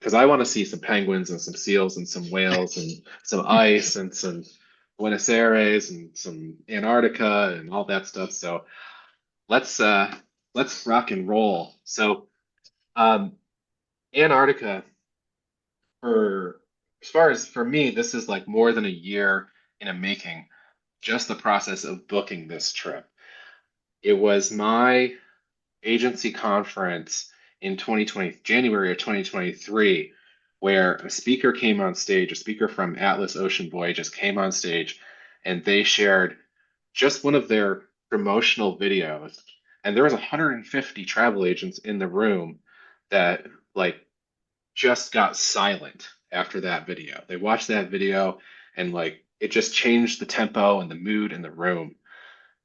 because I want to see some penguins and some seals and some whales and some ice and some Buenos Aires and some Antarctica and all that stuff. So let's uh let's rock and roll. So um Antarctica, for as far as for me, this is like more than a year in a making, just the process of booking this trip. It was my agency conference in 2020, January of 2023, where a speaker came on stage, a speaker from Atlas Ocean Voyages came on stage, and they shared just one of their promotional videos. And there was 150 travel agents in the room that like just got silent after that video. They watched that video and like it just changed the tempo and the mood in the room.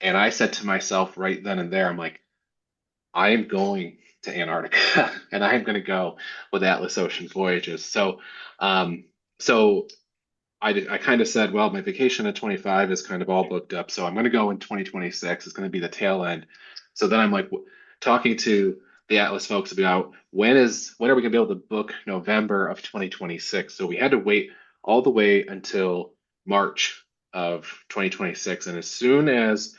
And I said to myself right then and there, I'm like, I am going to Antarctica and I am going to go with Atlas Ocean Voyages. Um, so I kind of said, well, my vacation at 25 is kind of all booked up, so I'm going to go in 2026. It's going to be the tail end. So then I'm like talking to the Atlas folks about when are we going to be able to book November of 2026? So we had to wait all the way until March of 2026, and as soon as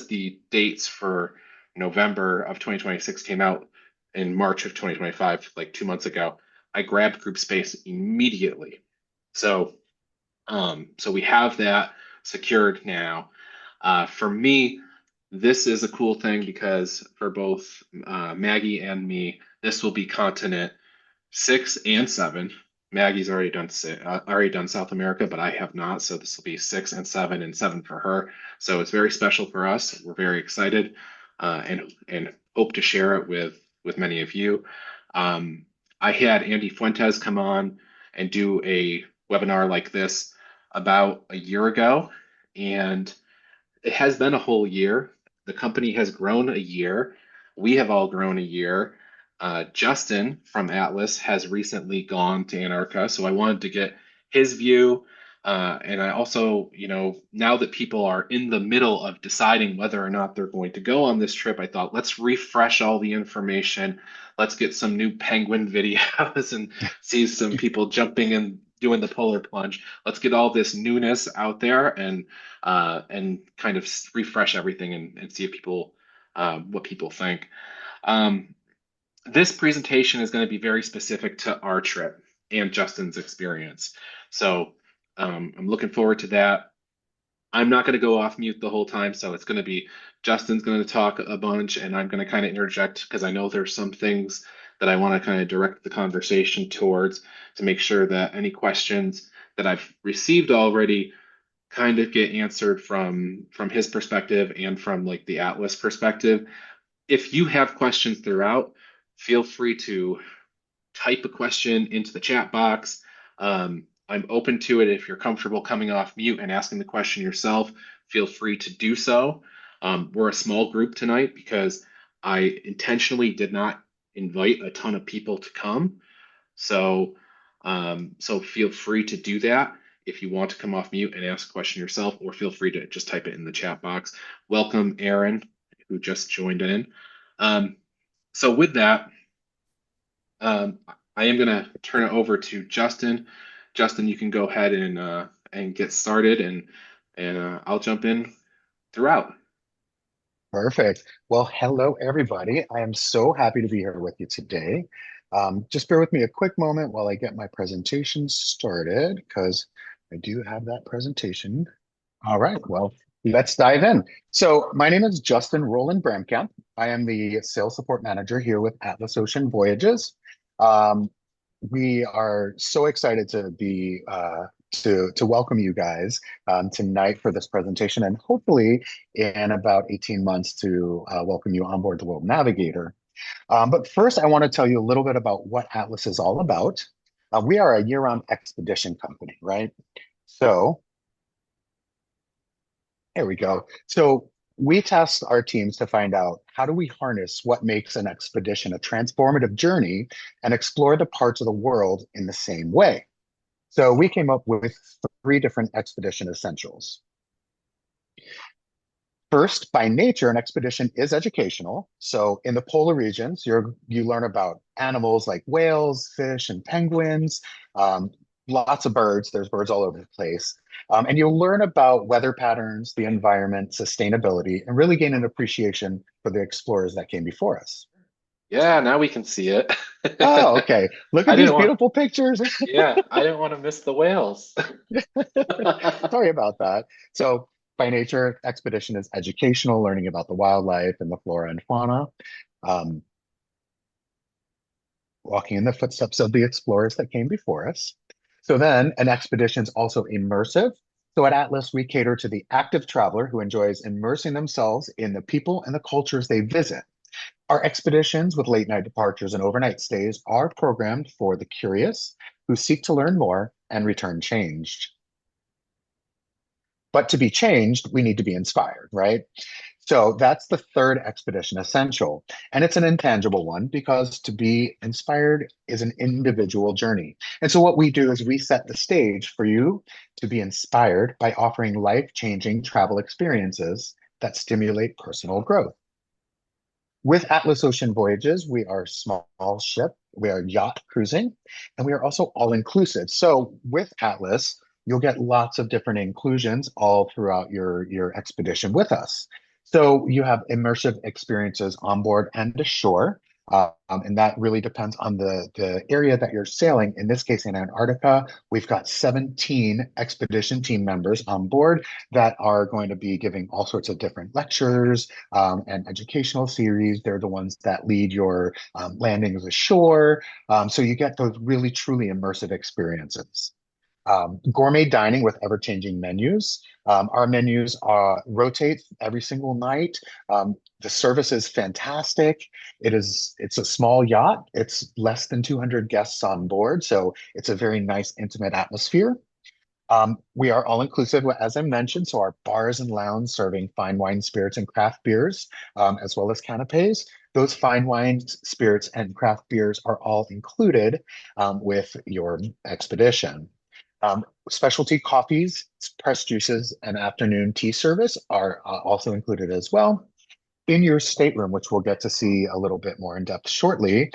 the dates for November of 2026 came out in March of 2025, like 2 months ago, I grabbed group space immediately. So, so we have that secured now. For me, this is a cool thing because for both Maggie and me, this will be continent 6 and 7. Maggie's already done South America, but I have not. So this will be 6 and 7, and 7 for her. So it's very special for us. We're very excited, and hope to share it with many of you. Um, I had Andy Fuentes come on and do a webinar like this about a year ago, and it has been a whole year. The company has grown a year. We have all grown a year. Justin from Atlas has recently gone to Antarctica, so I wanted to get his view. And I also, now that people are in the middle of deciding whether or not they're going to go on this trip, I thought let's refresh all the information. Let's get some new penguin videos and see some people jumping and doing the polar plunge. Let's get all this newness out there and kind of refresh everything and see if people what people think. Um, this presentation is going to be very specific to our trip and Justin's experience. So I'm looking forward to that. I'm not going to go off mute the whole time, so it's going to be Justin's going to talk a bunch, and I'm going to kind of interject because I know there's some things that I want to kind of direct the conversation towards to make sure that any questions that I've received already kind of get answered from his perspective and from like the Atlas perspective. If you have questions throughout, feel free to type a question into the chat box. I'm open to it. If you're comfortable coming off mute and asking the question yourself, feel free to do so. We're a small group tonight because I intentionally did not invite a ton of people to come. So, so feel free to do that if you want to come off mute and ask a question yourself, or feel free to just type it in the chat box. Welcome, Aaron, who just joined in. Um, so with that, um, I am going to turn it over to Justin. Justin, you can go ahead and get started, and I'll jump in throughout. Perfect. Well, hello, everybody. I am so happy to be here with you today. Just bear with me a quick moment while I get my presentation started because I do have that presentation. All right, well, let's dive in. So my name is Justin Roland Bramkamp. I am the sales support manager here with Atlas Ocean Voyages. Um, we are so excited to be to welcome you guys tonight for this presentation, and hopefully in about 18 months to welcome you on board the World Navigator. But first, I want to tell you a little bit about what Atlas is all about. We are a year-round expedition company, right? So there we go. So we tasked our teams to find out how do we harness what makes an expedition a transformative journey and explore the parts of the world in the same way. So we came up with three different expedition essentials. First, by nature, an expedition is educational. So in the polar regions, you learn about animals like whales, fish, and penguins. Um, Lots of birds. There's birds all over the place. And you'll learn about weather patterns, the environment, sustainability, and really gain an appreciation for the explorers that came before us. Yeah, now we can see it. Oh, okay. Look I at these didn't want, beautiful pictures. yeah, I didn't want to miss the whales. Sorry about that. So, by nature, expedition is educational, learning about the wildlife and the flora and fauna, um, walking in the footsteps of the explorers that came before us. So, then an expedition is also immersive. So, at Atlas, we cater to the active traveler who enjoys immersing themselves in the people and the cultures they visit. Our expeditions with late night departures and overnight stays are programmed for the curious who seek to learn more and return changed. But to be changed, we need to be inspired, right? So that's the third expedition essential. And it's an intangible one because to be inspired is an individual journey. And so what we do is we set the stage for you to be inspired by offering life-changing travel experiences that stimulate personal growth. With Atlas Ocean Voyages, we are small ship, we are yacht cruising, and we are also all inclusive. So with Atlas, you'll get lots of different inclusions all throughout your expedition with us. So you have immersive experiences on board and ashore. And that really depends on the area that you're sailing. In this case, in Antarctica, we've got 17 expedition team members on board that are going to be giving all sorts of different lectures and educational series. They're the ones that lead your landings ashore. So you get those really truly immersive experiences. Gourmet dining with ever-changing menus. Our menus rotate every single night. The service is fantastic. It's a small yacht. It's less than 200 guests on board, so it's a very nice, intimate atmosphere. We are all inclusive, as I mentioned, so our bars and lounge serving fine wine, spirits, and craft beers, as well as canapes. Those fine wines, spirits, and craft beers are all included with your expedition. Specialty coffees, pressed juices, and afternoon tea service are also included as well. In your stateroom, which we'll get to see a little bit more in depth shortly,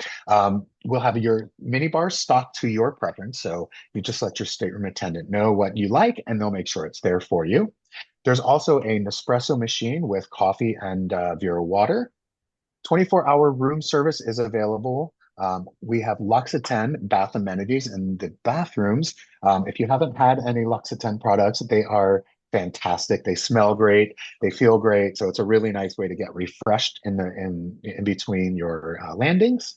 we'll have your mini bar stocked to your preference. So you just let your stateroom attendant know what you like, and they'll make sure it's there for you. There's also a Nespresso machine with coffee and Vera water. 24-hour room service is available. We have L'Occitane bath amenities in the bathrooms. If you haven't had any L'Occitane products, they are fantastic. They smell great. They feel great. So it's a really nice way to get refreshed in between your landings.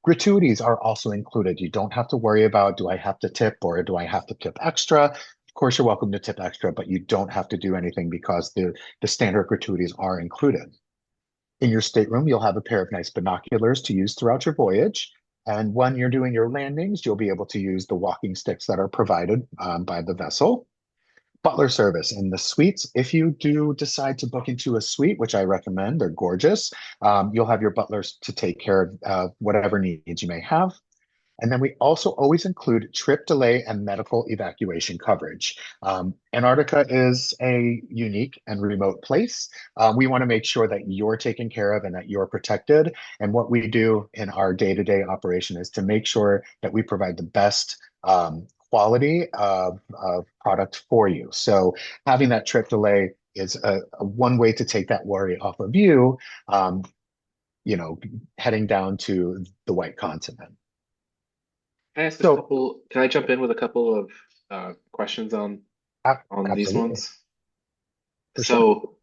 Gratuities are also included. You don't have to worry about, do I have to tip or do I have to tip extra? Of course, you're welcome to tip extra, but you don't have to do anything because the standard gratuities are included. In your stateroom, you'll have a pair of nice binoculars to use throughout your voyage. And when you're doing your landings, you'll be able to use the walking sticks that are provided by the vessel. Butler service in the suites. If you do decide to book into a suite, which I recommend, they're gorgeous, you'll have your butlers to take care of whatever needs you may have. And then we also always include trip delay and medical evacuation coverage. Antarctica is a unique and remote place. We want to make sure that you're taken care of and that you're protected. And what we do in our day-to-day operation is to make sure that we provide the best quality of product for you. So having that trip delay is a one way to take that worry off of you, um, you know, heading down to the White Continent. Can I ask a So couple, can I jump in with a couple of questions on these Absolutely, ones? for sure. So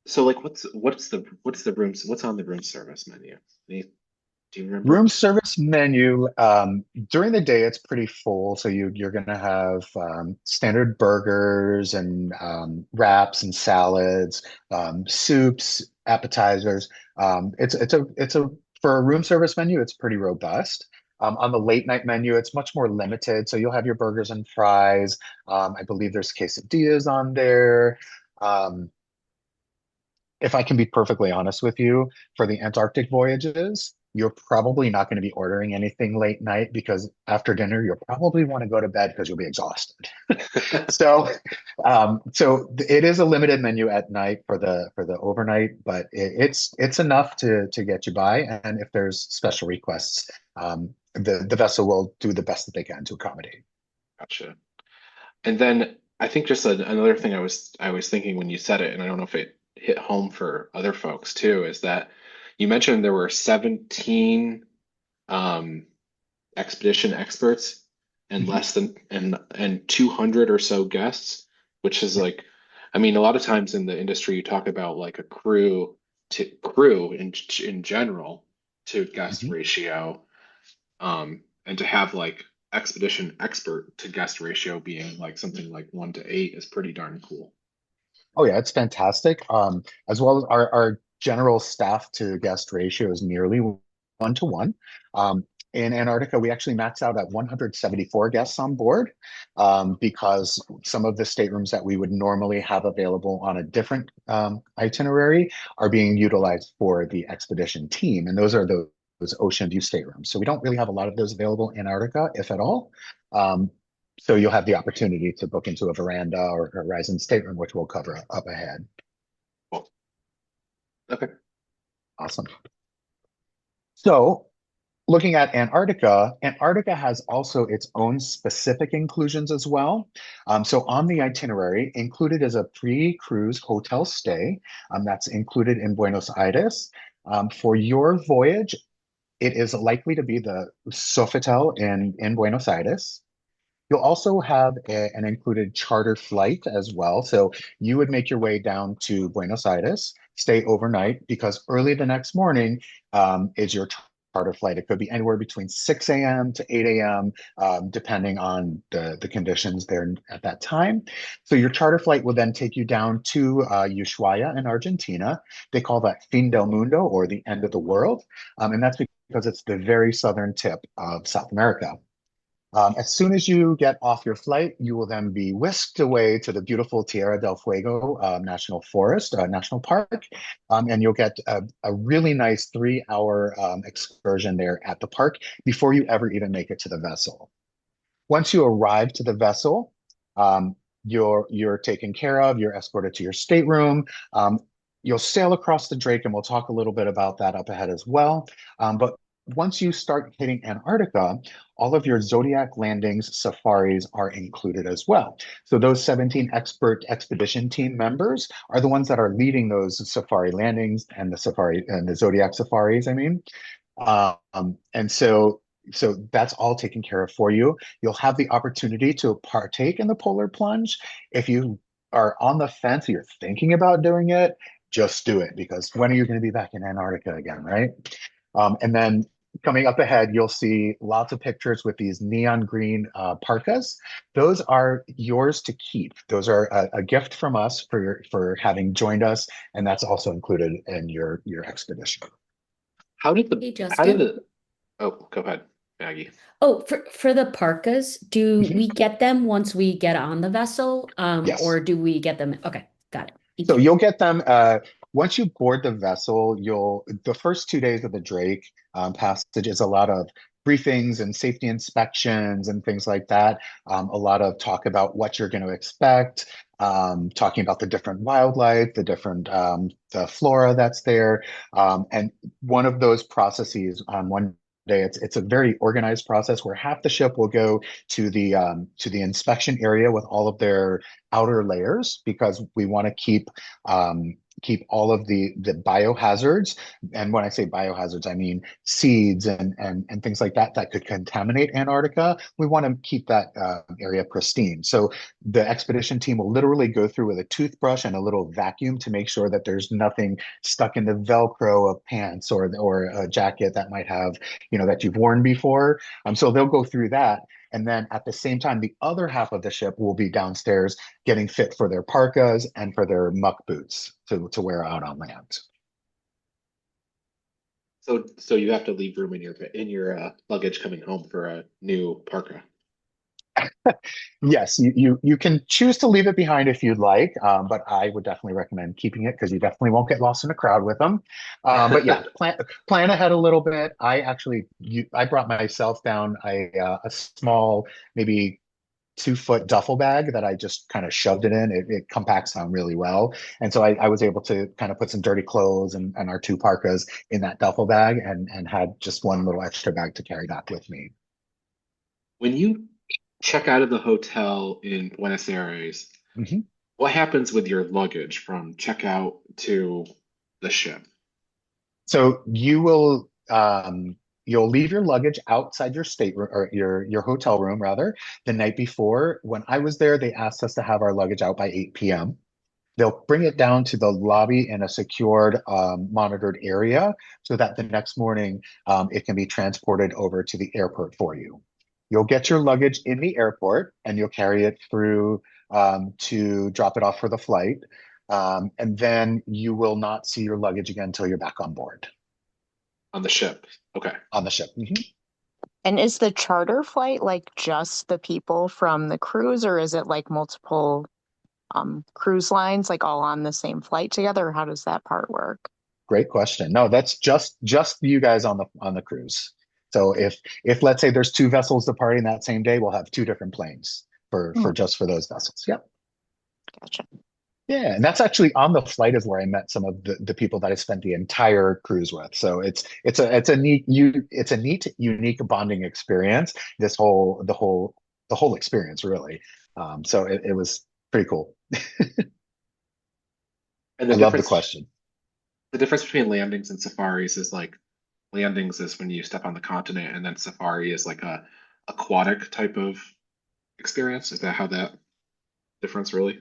so like what's the rooms what's on the room service menu? Do you remember? Room service menu, during the day, it's pretty full. So you're going to have standard burgers and wraps and salads, soups, appetizers. For a room service menu, it's pretty robust. On the late night menu, it's much more limited. So you'll have your burgers and fries. I believe there's quesadillas on there. If I can be perfectly honest with you, for the Antarctic voyages, you're probably not going to be ordering anything late night because after dinner you'll probably want to go to bed because you'll be exhausted. So, it is a limited menu at night for the overnight, but it's enough to get you by. And if there's special requests, the vessel will do the best that they can to accommodate. Gotcha. And then I think just another thing I was thinking when you said it, and I don't know if it hit home for other folks too, is that you mentioned there were 17 um, expedition experts and Mhm. less than and 200 or so guests, which is Yeah. like, I mean, a lot of times in the industry you talk about like a crew in general to guest Mhm. ratio, and to have like expedition expert to guest ratio being like something like 1 to 8 is pretty darn cool. Oh yeah, it's fantastic. As well as our general staff to guest ratio is nearly 1 to 1. In Antarctica, we actually max out at 174 guests on board, because some of the staterooms that we would normally have available on a different itinerary are being utilized for the expedition team, and those are those ocean view staterooms. So we don't really have a lot of those available in Antarctica, if at all. Um, so you'll have the opportunity to book into a veranda or horizon stateroom, which we'll cover up ahead. Cool. Okay. Awesome. So looking at Antarctica, Antarctica has also its own specific inclusions as well. So on the itinerary, included is a pre-cruise hotel stay, that's included in Buenos Aires. For your voyage, it is likely to be the Sofitel in Buenos Aires. You'll also have an included charter flight as well. So you would make your way down to Buenos Aires, stay overnight, because early the next morning is your charter flight. It could be anywhere between 6 a.m. to 8 a.m., depending on the conditions there at that time. So your charter flight will then take you down to Ushuaia in Argentina. They call that Fin del Mundo, or the end of the world. And that's because it's the very southern tip of South America. As soon as you get off your flight, you will then be whisked away to the beautiful Tierra del Fuego National Forest, National Park, and you'll get a really nice 3 hour excursion there at the park before you ever even make it to the vessel. Once you arrive to the vessel, um, you're taken care of. You're escorted to your stateroom. Um, you'll sail across the Drake, and we'll talk a little bit about that up ahead as well. But once you start hitting Antarctica, all of your Zodiac landings safaris are included as well. So those 17 expert expedition team members are the ones that are leading those safari landings and the Zodiac safaris, I mean. And so that's all taken care of for you. You'll have the opportunity to partake in the polar plunge. If you are on the fence, you're thinking about doing it, just do it, because when are you going to be back in Antarctica again, right? And then coming up ahead, you'll see lots of pictures with these neon green parkas. Those are yours to keep. Those are a gift from us for having joined us, and that's also included in your expedition. How did the Hey, how did Justin. the Oh, go ahead, Maggie. Oh, for the parkas, do Mhm. we get them once we get on the vessel? Yes. Or do we get them? Okay, got it. Thank So you. you'll get them once you board the vessel. The first 2 days of the Drake passage is a lot of briefings and safety inspections and things like that. A lot of talk about what you're going to expect, talking about the different wildlife, the flora that's there, and one of those processes on one day. It's a very organized process where half the ship will go to the inspection area with all of their outer layers, because we want to keep all of the biohazards. And when I say biohazards, I mean seeds and things like that that could contaminate Antarctica. We want to keep that area pristine. So the expedition team will literally go through with a toothbrush and a little vacuum to make sure that there's nothing stuck in the Velcro of pants or a jacket that might have, that you've worn before. So they'll go through that. And then at the same time, the other half of the ship will be downstairs getting fit for their parkas and for their muck boots to wear out on land. So you have to leave room in your luggage coming home for a new parka. Yes, you can choose to leave it behind if you'd like, but I would definitely recommend keeping it because you definitely won't get lost in a crowd with them. But yeah, plan ahead a little bit. I brought myself down a small, maybe 2 foot duffel bag that I just kind of shoved it in. It compacts down really well, and so I was able to kind of put some dirty clothes and our two parkas in that duffel bag, and had just one little extra bag to carry back with me. When you check out of the hotel in Buenos Aires, Mhm. what happens with your luggage from checkout to the ship? So you'll leave your luggage outside your stateroom or your hotel room rather the night before. When I was there, they asked us to have our luggage out by 8 p.m. They'll bring it down to the lobby in a secured, monitored area so that the next morning it can be transported over to the airport for you. You'll get your luggage in the airport and you'll carry it through to drop it off for the flight. And then you will not see your luggage again until you're back on board On the ship. Okay. on the ship. And is the charter flight like just the people from the cruise, or is it like multiple cruise lines, like all on the same flight together? Or how does that part work? Great question. No, that's just you guys on the cruise. So if let's say there's two vessels departing that same day, we'll have two different planes for Hmm, just for those vessels. Yep. gotcha. Yeah, and that's actually on the flight is where I met some of the people that I spent the entire cruise with. So it's a neat, unique bonding experience. The whole experience really. So it was pretty cool. And I love the question. the difference between landings and safaris is like landings is when you step on the continent, and then safari is like a aquatic type of experience. Is that how that difference really?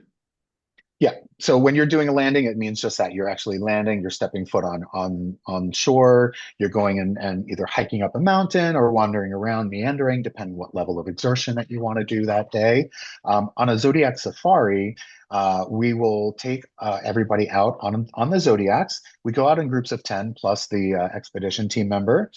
Yeah. So when you're doing a landing, it means just that you're actually landing, you're stepping foot on shore, you're going and either hiking up a mountain or wandering around, meandering, depending what level of exertion that you want to do that day. On a Zodiac safari, we will take everybody out on the Zodiacs. We go out in groups of 10 plus the expedition team member.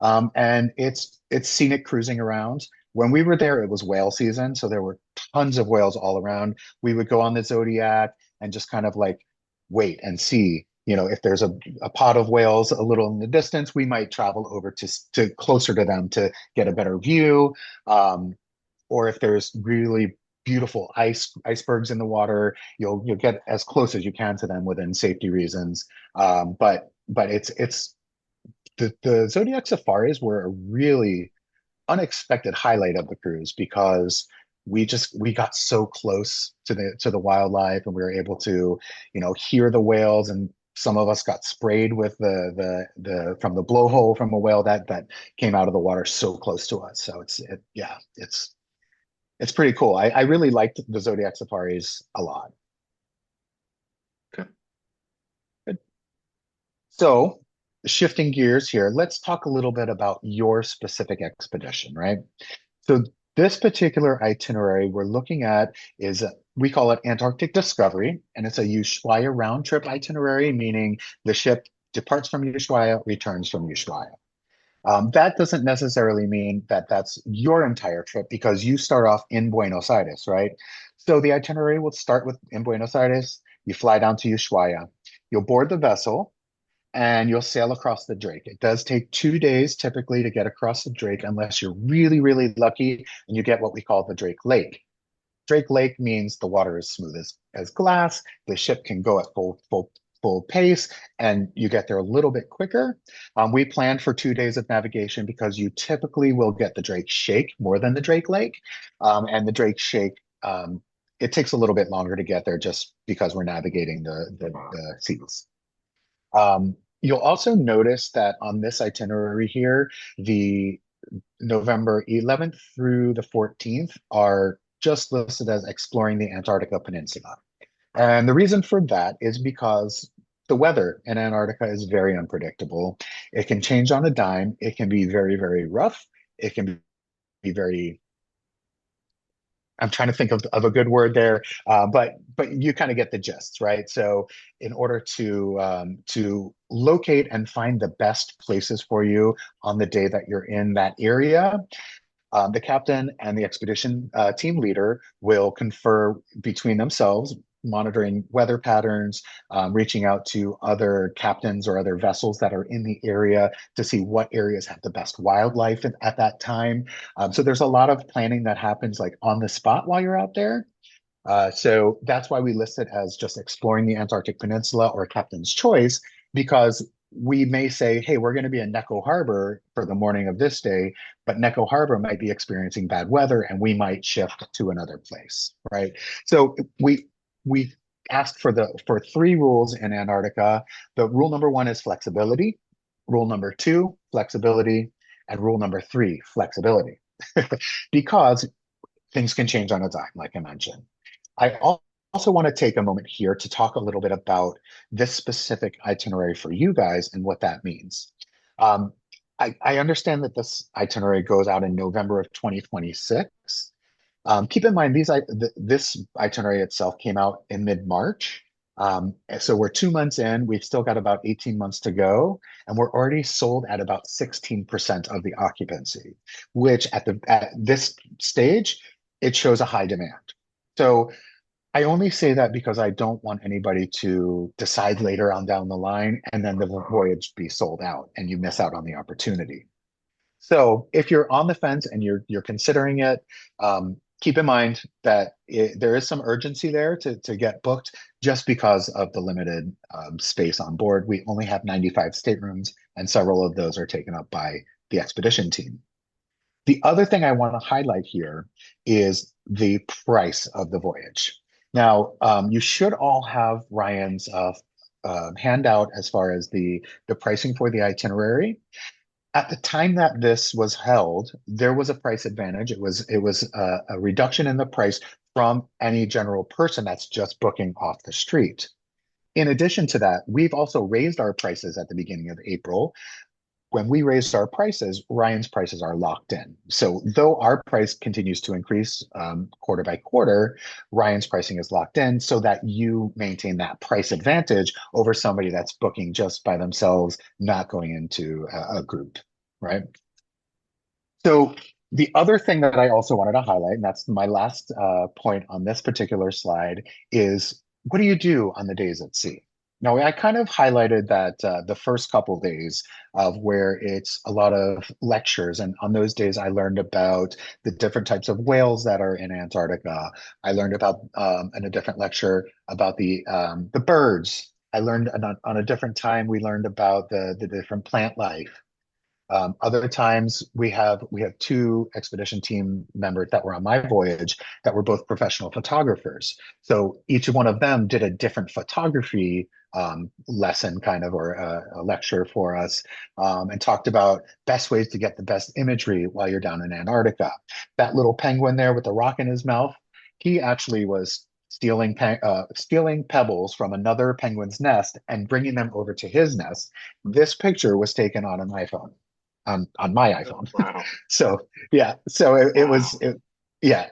And it's scenic cruising around. When we were there, it was whale season, so there were tons of whales all around. We would go on the Zodiac and just kind of like wait and see. If there's a pod of whales a little in the distance, we might travel over to closer to them to get a better view. Or if there's really beautiful icebergs in the water, you'll get as close as you can to them within safety reasons. But it's the Zodiac safaris were a really unexpected highlight of the cruise because we got so close to the wildlife and we were able to hear the whales, and some of us got sprayed with the from the blowhole from a whale that came out of the water so close to us. So yeah, it's pretty cool. I really liked the Zodiac safaris a lot. Okay. So, shifting gears here, let's talk a little bit about your specific expedition, right? So, this particular itinerary we're looking at is we call it Antarctic Discovery, and it's a Ushuaia round trip itinerary, meaning the ship departs from Ushuaia, returns from Ushuaia. That doesn't necessarily mean that that's your entire trip because you start off in Buenos Aires, right? So the itinerary will start with in Buenos Aires. You fly down to Ushuaia. You'll board the vessel and you'll sail across the Drake. It does take 2 days typically to get across the Drake, unless you're really, really lucky and you get what we call the Drake Lake. Drake Lake means the water is smooth as glass. The ship can go at full pace, and you get there a little bit quicker. We planned for 2 days of navigation because you typically will get the Drake Shake more than the Drake Lake, and the Drake Shake. It takes a little bit longer to get there just because we're navigating the seas. You'll also notice that on this itinerary here, the November 11th through the 14th are just listed as exploring the Antarctica Peninsula. And the reason for that is because the weather in Antarctica is very unpredictable. It can change on a dime. It can be very, very rough. It can be very, I'm trying to think of a good word there, but you kind of get the gist, right? So in order to locate and find the best places for you on the day that you're in that area, The captain and the expedition team leader will confer between themselves, monitoring weather patterns, reaching out to other captains or other vessels that are in the area to see what areas have the best wildlife at that time. So there's a lot of planning that happens like on the spot while you're out there. So that's why we list it as just exploring the Antarctic Peninsula or captain's choice, because we may say, hey, we're going to be in Neko Harbor for the morning of this day, but Neko Harbor might be experiencing bad weather and we might shift to another place, right? So we asked for three rules in Antarctica. The rule number one is flexibility. Rule number two, flexibility. And rule number three, flexibility. Because things can change on a dime, like I mentioned. I also want to take a moment here to talk a little bit about this specific itinerary for you guys and what that means. Um, I understand that this itinerary goes out in November of 2026. Keep in mind, this itinerary itself came out in mid-March. So we're 2 months in, we've still got about 18 months to go, and we're already sold at about 16% of the occupancy, which at this stage, it shows a high demand. So I only say that because I don't want anybody to decide later on down the line and then the voyage be sold out and you miss out on the opportunity. So if you're on the fence and you're considering it, keep in mind that there is some urgency there to get booked just because of the limited space on board. We only have 95 staterooms, and several of those are taken up by the expedition team. The other thing I want to highlight here is the price of the voyage. Now, you should all have Ryan's handout as far as the pricing for the itinerary. At the time that this was held, there was a price advantage. It was a reduction in the price from any general person that's just booking off the street. In addition to that, we've also raised our prices at the beginning of April. When we raised our prices, Ryan's prices are locked in. So though our price continues to increase quarter by quarter, Ryan's pricing is locked in so that you maintain that price advantage over somebody that's booking just by themselves, not going into a group, right? So the other thing that I also wanted to highlight, and that's my last point on this particular slide, is what do you do on the days at sea? Now, I kind of highlighted that the first couple days of where it's a lot of lectures, and on those days I learned about the different types of whales that are in Antarctica. I learned about in a different lecture about the birds. I learned on a different time we learned about the different plant life. Other times we have two expedition team members that were on my voyage that were both professional photographers. So each one of them did a different photography lesson kind of or a lecture for us and talked about best ways to get the best imagery while you're down in Antarctica. That little penguin there with the rock in his mouth, he actually was stealing pebbles from another penguin's nest and bringing them over to his nest. This picture was taken on an iPhone on my iPhone. Wow. So yeah, so it was yeah.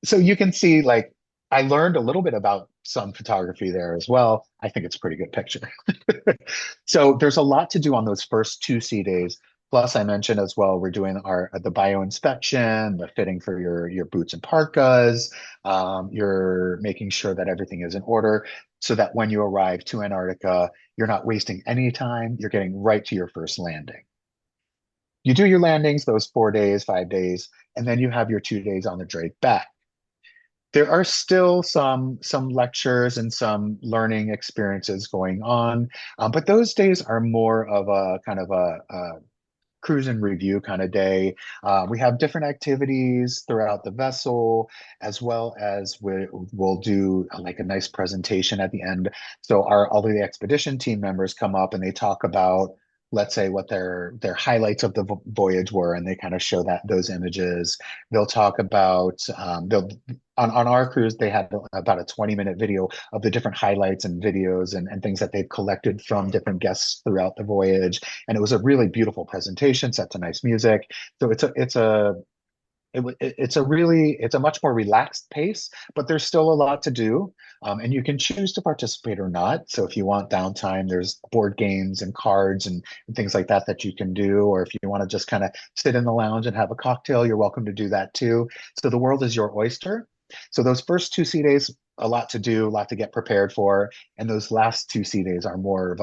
So you can see like I learned a little bit about some photography there as well. I think it's a pretty good picture. So there's a lot to do on those first 2 sea days. Plus, I mentioned as well, we're doing the bio inspection, the fitting for your boots and parkas. You're making sure that everything is in order so that when you arrive to Antarctica, you're not wasting any time. You're getting right to your first landing. You do your landings those 4 days, 5 days, and then you have your 2 days on the Drake back. There are still some lectures and some learning experiences going on, but those days are more of a kind of a cruise and review kind of day. We have different activities throughout the vessel, as well as we'll do like a nice presentation at the end. So all of the expedition team members come up and they talk about, let's say, what their highlights of the voyage were, and they kind of show those images. They'll talk about they'll on our cruise, they had about a 20-minute video of the different highlights and videos and things that they've collected from different guests throughout the voyage. And it was a really beautiful presentation set to nice music. So it's a much more relaxed pace, but there's still a lot to do. And you can choose to participate or not. So if you want downtime, there's board games and cards and things like that that you can do. Or if you want to just kind of sit in the lounge and have a cocktail, you're welcome to do that too. So the world is your oyster. So those first two sea days, a lot to do, a lot to get prepared for, and those last two sea days are more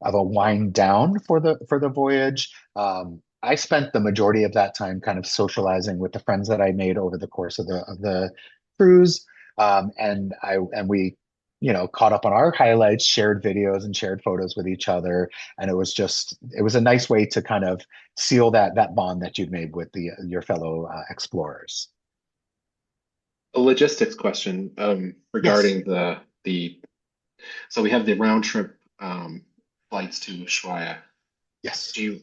of a wind down for the voyage. I spent the majority of that time kind of socializing with the friends that I made over the course of the cruise, and we, caught up on our highlights, shared videos, and shared photos with each other, and it was a nice way to kind of seal that bond that you've made with your fellow explorers. A logistics question Yes, regarding the so we have the round trip flights to Ushuaia. yes. Do you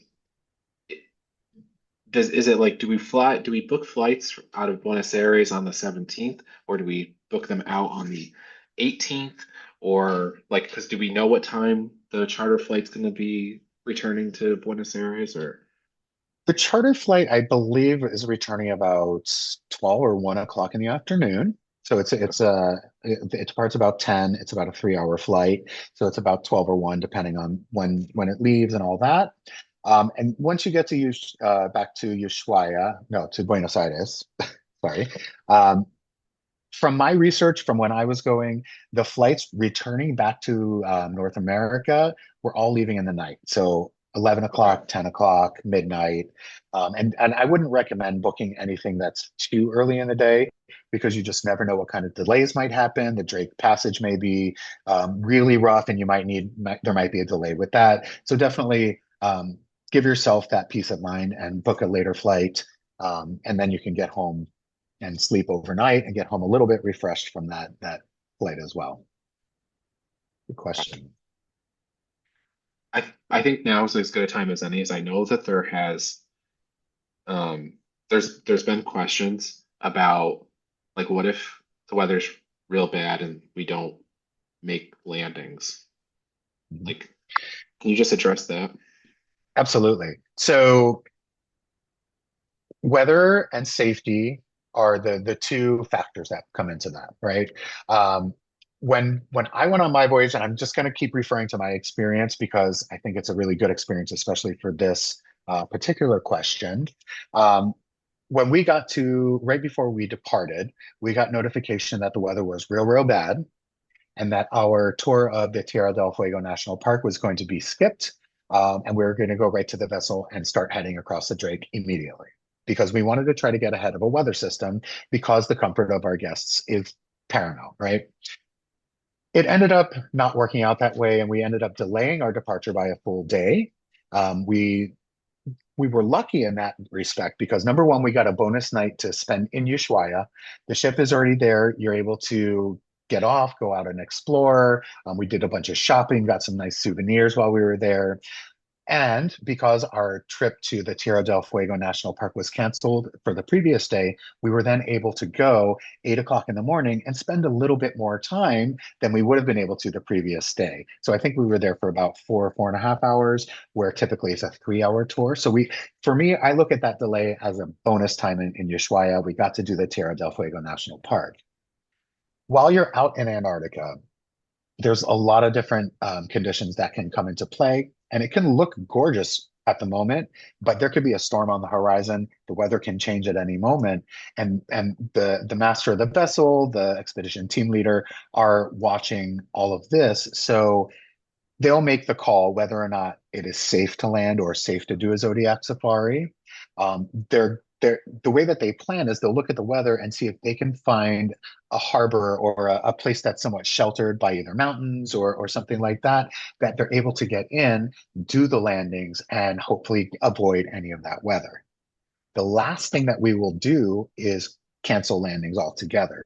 is it like do we book flights out of Buenos Aires on the 17th, or do we book them out on the 18th, or like, because do we know what time the charter flight's going to be returning to Buenos Aires? Or The charter flight, I believe, is returning about 12 or 1 o'clock in the afternoon. So it departs about 10. It's about a 3 hour flight. So it's about 12 or 1, depending on when it leaves and all that. And once you get to back to Ushuaia, no, to Buenos Aires, sorry. Um, from my research from when I was going, the flights returning back to North America were all leaving in the night. So 11 okay, o'clock, 10 o'clock, midnight. And I wouldn't recommend booking anything that's too early in the day because you just never know what kind of delays might happen. The Drake Passage may be really rough and there might be a delay with that. So definitely give yourself that peace of mind and book a later flight. And then you can get home and sleep overnight and get home a little bit refreshed from that flight as well. Good gotcha. question. I think now is as good a time as any, as I know that um there's been questions about, like, what if the weather's real bad and we don't make landings? Mhm. Like, can you just address that? Absolutely. So weather and safety are the two factors that come into that, right? Um, when I went on my voyage, and I'm just going to keep referring to my experience because I think it's a really good experience, especially for this particular question. Um, when we got to right before we departed, we got notification that the weather was real bad and that our tour of the Tierra del Fuego National Park was going to be skipped. And we were going to go right to the vessel and start heading across the Drake immediately because we wanted to try to get ahead of a weather system because the comfort of our guests is paramount, right? It ended up not working out that way, and we ended up delaying our departure by a full day. We were lucky in that respect because number one, we got a bonus night to spend in Ushuaia. The ship is already there. You're able to get off, go out and explore. We did a bunch of shopping, got some nice souvenirs while we were there. And because our trip to the Tierra del Fuego National Park was canceled for the previous day, we were then able to go 8 o'clock in the morning and spend a little bit more time than we would have been able to the previous day. So I think we were there for about 4.5 hours, where typically it's a 3 hour tour. For me, I look at that delay as a bonus time in Ushuaia. We got to do the Tierra del Fuego National Park. While you're out in Antarctica, there's a lot of different conditions that can come into play, and it can look gorgeous at the moment, but there could be a storm on the horizon. The weather can change at any moment, and the master of the vessel, the expedition team leader, are watching all of this. So they'll make the call whether or not it is safe to land or safe to do a Zodiac safari. The way that they plan is they'll look at the weather and see if they can find a harbor or a place that's somewhat sheltered by either mountains or something like that, that they're able to get in, do the landings, and hopefully avoid any of that weather. The last thing that we will do is cancel landings altogether.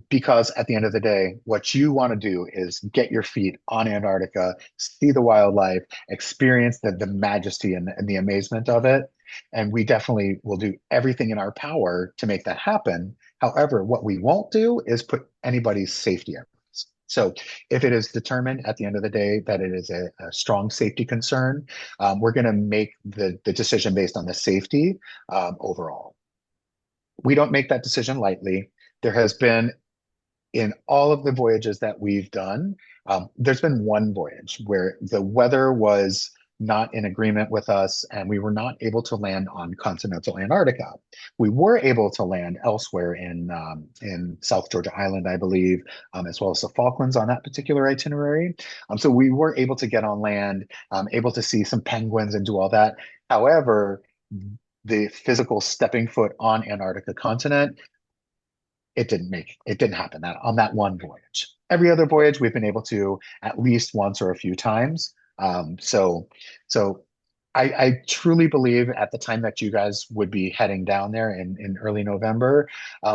Because at the end of the day, what you want to do is get your feet on Antarctica, see the wildlife, experience the majesty and the amazement of it. And we definitely will do everything in our power to make that happen. However, what we won't do is put anybody's safety at risk. So if it is determined at the end of the day that it is a strong safety concern, we're going to make the decision based on the safety overall. we don't make that decision lightly. There has been in all of the voyages that we've done, there's been one voyage where the weather was not in agreement with us and we were not able to land on continental Antarctica. We were able to land elsewhere in South Georgia Island, I believe, as well as the Falklands on that particular itinerary. So we were able to get on land, able to see some penguins and do all that. However, the physical stepping foot on Antarctica continent, it didn't happen that on that one voyage. Every other voyage we've been able to at least once or a few times. So I truly believe at the time that you guys would be heading down there in early November,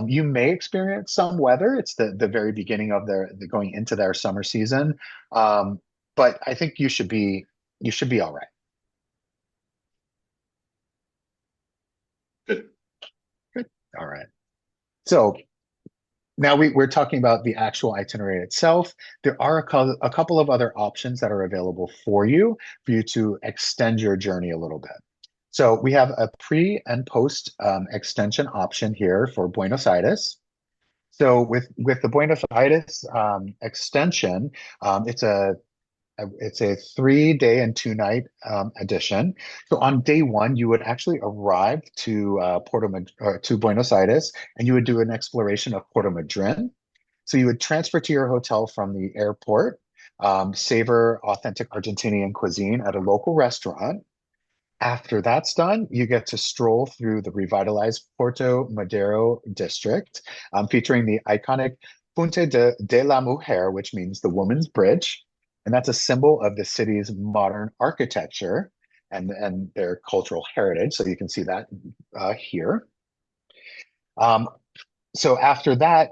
you may experience some weather. It's the very beginning of the going into their summer season. But I think you should be all right. Good. Good. All right. So now we're talking about the actual itinerary itself. There are a couple of other options that are available for you to extend your journey a little bit. So we have a pre and post extension option here for Buenos Aires. So with the Buenos Aires extension, it's a 3 day and 2 night edition. So on day one, you would actually arrive to to Buenos Aires, and you would do an exploration of Puerto Madryn. So you would transfer to your hotel from the airport, savor authentic Argentinian cuisine at a local restaurant. After that's done, you get to stroll through the revitalized Porto Madero district, featuring the iconic de la Mujer, which means the woman's bridge. And that's a symbol of the city's modern architecture and their cultural heritage. So you can see that here. Um, so after that,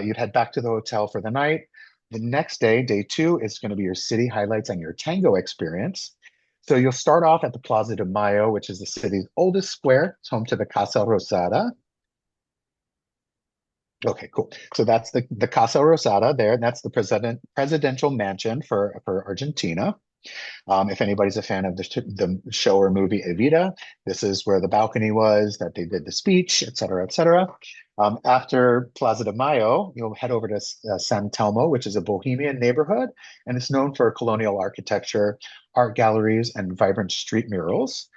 you'd head back to the hotel for the night. The next day, day two, is going to be your city highlights and your tango experience. So you'll start off at the Plaza de Mayo, which is the city's oldest square. It's home to the Casa Rosada. Okay, cool. So that's the Casa Rosada there, and that's the presidential mansion for Argentina. If anybody's a fan of the show or movie Evita, this is where the balcony was that they did the speech, et cetera, et cetera. After Plaza de Mayo, you'll head over to San Telmo, which is a bohemian neighborhood, and it's known for colonial architecture, art galleries, and vibrant street murals.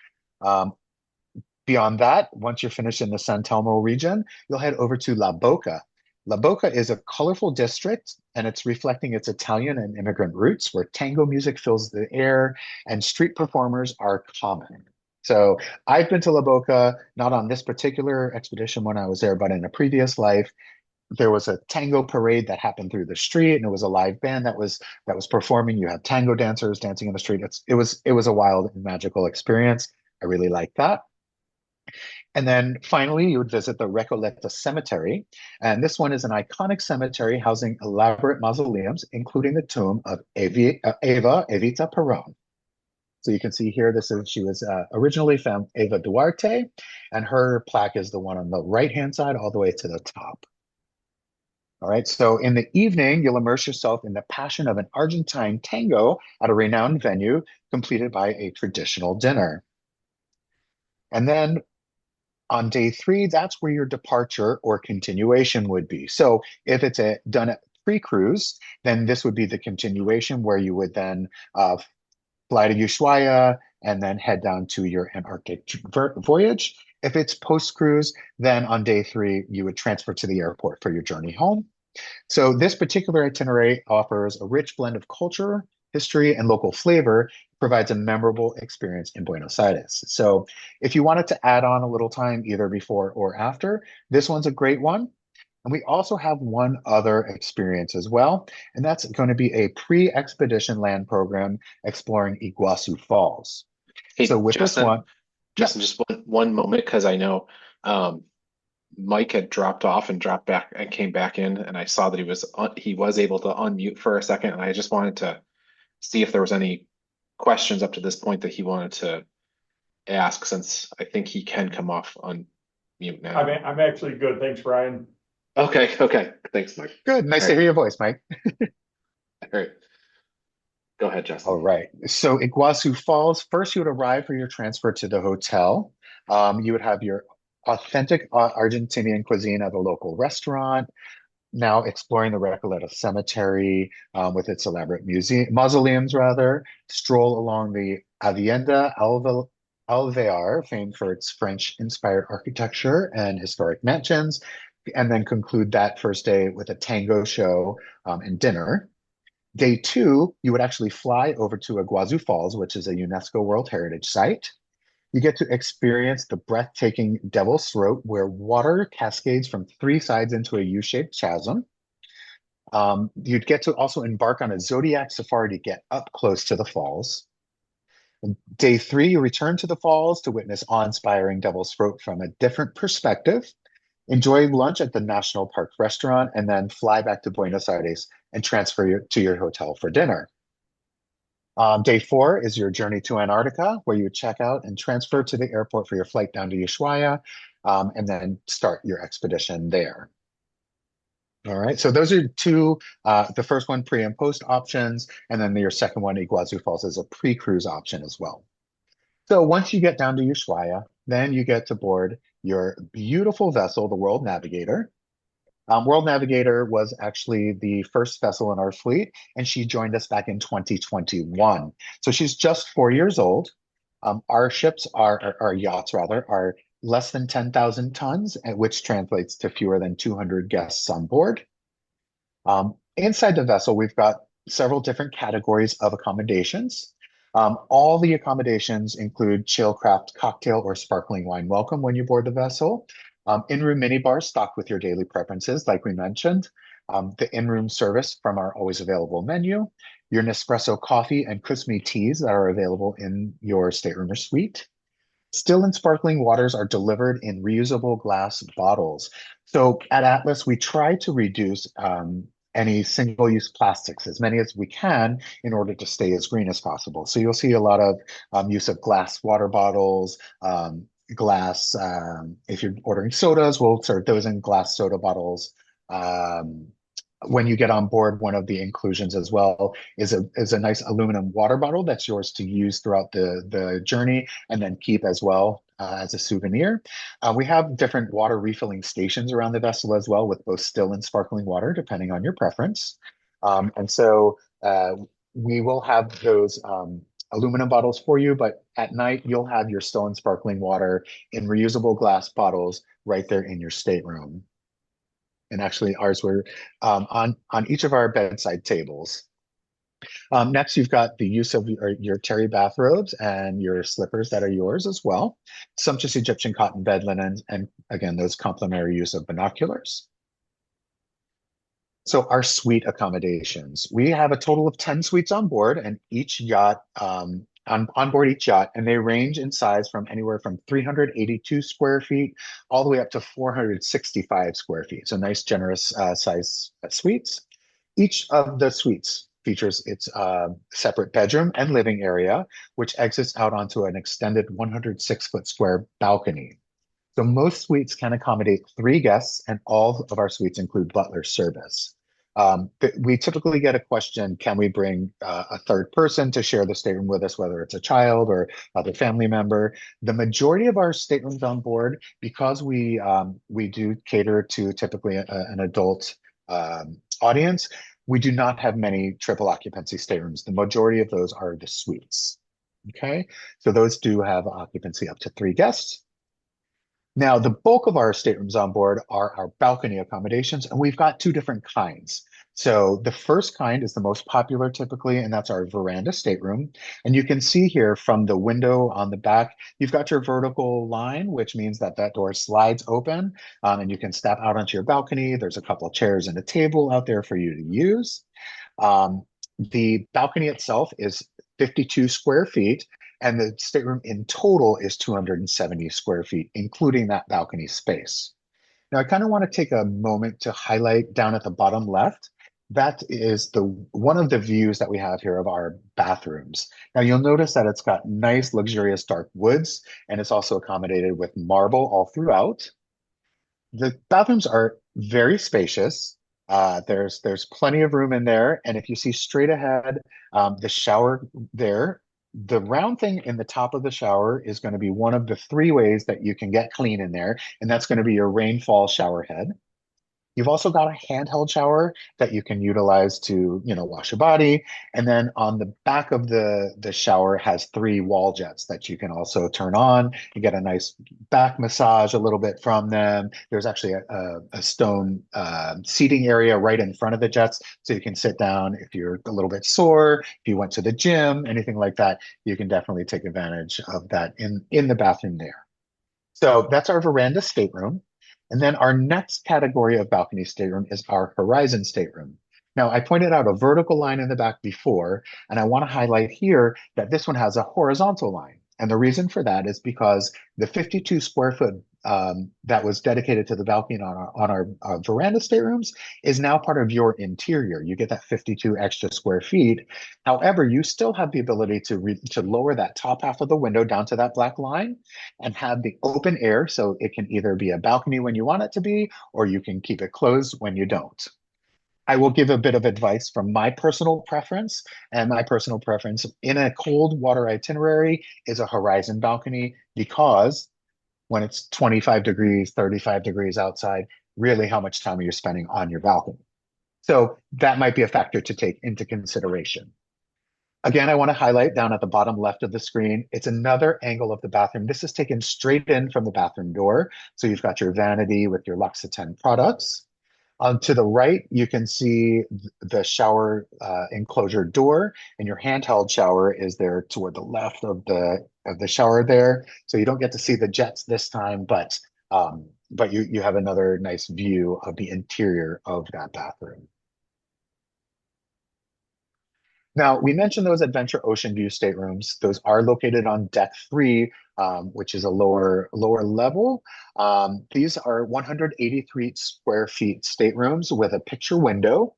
Beyond that, once you're finished in the San Telmo region, you'll head over to La Boca. La Boca is a colorful district, and it's reflecting its Italian and immigrant roots, where tango music fills the air and street performers are common. So I've been to La Boca, not on this particular expedition when I was there, but in a previous life. There was a tango parade that happened through the street, and it was a live band that was performing. You had tango dancers dancing in the street. It was a wild and magical experience. I really liked that. And then finally, you would visit the Recoleta Cemetery. And this one is an iconic cemetery housing elaborate mausoleums, including the tomb of Eva Evita Peron. So you can see here, she was originally found Eva Duarte, and her plaque is the one on the right-hand side all the way to the top. All right, so in the evening, you'll immerse yourself in the passion of an Argentine tango at a renowned venue, completed by a traditional dinner. And then on day three, that's where your departure or continuation would be. So if it's done at pre-cruise, then this would be the continuation where you would then fly to Ushuaia and then head down to your Antarctic voyage. If it's post-cruise, then on day three, you would transfer to the airport for your journey home. So this particular itinerary offers a rich blend of culture, history, and local flavor, provides a memorable experience in Buenos Aires. So if you wanted to add on a little time either before or after, this one's a great one. And we also have one other experience as well, and that's going to be a pre-expedition land program exploring Iguazu Falls. Hey, So with Justin, this one, Justin, just one moment, because I know Mike had dropped off and dropped back and came back in, and I saw that he was able to unmute for a second, and I just wanted to see if there was any questions up to this point that he wanted to ask, since I think he can come off on mute now. I'm actually good. Thanks, Brian. Okay. Thanks, Mike. good. Nice All to right. hear your voice, Mike. All right. Go ahead, Justin. All right. So Iguazu Falls, first you would arrive for your transfer to the hotel. You would have your authentic Argentinian cuisine at a local restaurant. Now exploring the Recoleta Cemetery with its elaborate mausoleums, rather. Stroll along the Alvear, famed for its French-inspired architecture and historic mansions, and then conclude that first day with a tango show and dinner. Day two, you would actually fly over to Iguazu Falls, which is a UNESCO World Heritage Site. You get to experience the breathtaking Devil's Throat, where water cascades from three sides into a U-shaped chasm. You'd get to also embark on a zodiac safari to get up close to the falls. Day three, you return to the falls to witness awe-inspiring Devil's Throat from a different perspective. Enjoy lunch at the National Park restaurant, and then fly back to Buenos Aires and transfer to your hotel for dinner. Day four is your journey to Antarctica, where you check out and transfer to the airport for your flight down to Ushuaia, and then start your expedition there. All right, so those are two, the first one pre and post options, and then your second one, Iguazu Falls, is a pre-cruise option as well. So once you get down to Ushuaia, then you get to board your beautiful vessel, the World Navigator. World Navigator was actually the first vessel in our fleet, and she joined us back in 2021. So she's just 4 years old. Our ships our yachts rather, are less than 10,000 tons, which translates to fewer than 200 guests on board. Inside the vessel, we've got several different categories of accommodations. All the accommodations include chill craft cocktail or sparkling wine welcome when you board the vessel. In-room minibars stocked with your daily preferences, like we mentioned. The in-room service from our always available menu. Your Nespresso coffee and Kusmi teas that are available in your stateroom or suite. Still and sparkling waters are delivered in reusable glass bottles. So at Atlas, we try to reduce any single-use plastics, as many as we can, in order to stay as green as possible. So you'll see a lot of use of glass water bottles, glass, if you're ordering sodas, we'll serve those in glass soda bottles. When you get on board, one of the inclusions as well is a nice aluminum water bottle that's yours to use throughout the journey and then keep as well as a souvenir. We have different water refilling stations around the vessel as well, with both still and sparkling water, depending on your preference. And so we will have those aluminum bottles for you, but at night you'll have your still and sparkling water in reusable glass bottles right there in your stateroom. And actually ours were on each of our bedside tables. Next, you've got the use of your terry bathrobes and your slippers that are yours as well. Sumptuous Egyptian cotton bed linens, and again, those complimentary use of binoculars. So our suite accommodations. We have a total of 10 suites on board, and each yacht, on board each yacht, and they range in size from anywhere from 382 square feet all the way up to 465 square feet. So nice, generous size suites. Each of the suites features its separate bedroom and living area, which exits out onto an extended 106-foot square balcony. So most suites can accommodate 3 guests, and all of our suites include butler service. We typically get a question, can we bring a third person to share the stateroom with us, whether it's a child or other family member? The majority of our staterooms on board, because we do cater to typically an adult audience, we do not have many triple occupancy staterooms. The majority of those are the suites. Okay, so those do have occupancy up to 3 guests. Now, the bulk of our staterooms on board are our balcony accommodations, and we've got 2 different kinds. So the first kind is the most popular typically, and that's our veranda stateroom. And you can see here from the window on the back, you've got your vertical line, which means that that door slides open, and you can step out onto your balcony. There's a couple of chairs and a table out there for you to use. The balcony itself is 52 square feet, and the stateroom in total is 270 square feet, including that balcony space. Now, I kind of want to take a moment to highlight down at the bottom left. That is one of the views that we have here of our bathrooms. Now, you'll notice that it's got nice, luxurious dark woods, and it's also accommodated with marble all throughout. The bathrooms are very spacious. There's plenty of room in there, and if you see straight ahead, the shower there the round thing in the top of the shower is going to be one of the three ways that you can get clean in there, and that's going to be your rainfall shower head. You've also got a handheld shower that you can utilize to, wash your body. And then on the back of the shower has three wall jets that you can also turn on. You get a nice back massage a little bit from them. There's actually a stone seating area right in front of the jets, so you can sit down if you're a little bit sore, if you went to the gym, anything like that. You can definitely take advantage of that in the bathroom there. So that's our veranda stateroom. And then our next category of balcony stateroom is our horizon stateroom. Now, I pointed out a vertical line in the back before, and I want to highlight here that this one has a horizontal line. And the reason for that is because the 52 square foot that was dedicated to the balcony on our veranda staterooms is now part of your interior. You get that 52 extra square feet. However, you still have the ability to lower that top half of the window down to that black line and have the open air, so it can either be a balcony when you want it to be, or you can keep it closed when you don't. I will give a bit of advice from my personal preference, and my personal preference in a cold water itinerary is a horizon balcony, because when it's 25 degrees, 35 degrees outside, really how much time are you spending on your balcony? So that might be a factor to take into consideration. Again, I want to highlight down at the bottom left of the screen, it's another angle of the bathroom. This is taken straight in from the bathroom door. So you've got your vanity with your L'Occitane products. To the right, you can see the shower enclosure door, and your handheld shower is there toward the left of the shower there. So you don't get to see the jets this time, but you have another nice view of the interior of that bathroom. Now, we mentioned those Adventure Ocean View staterooms. Those are located on deck 3, which is a lower level. These are 183 square feet staterooms with a picture window.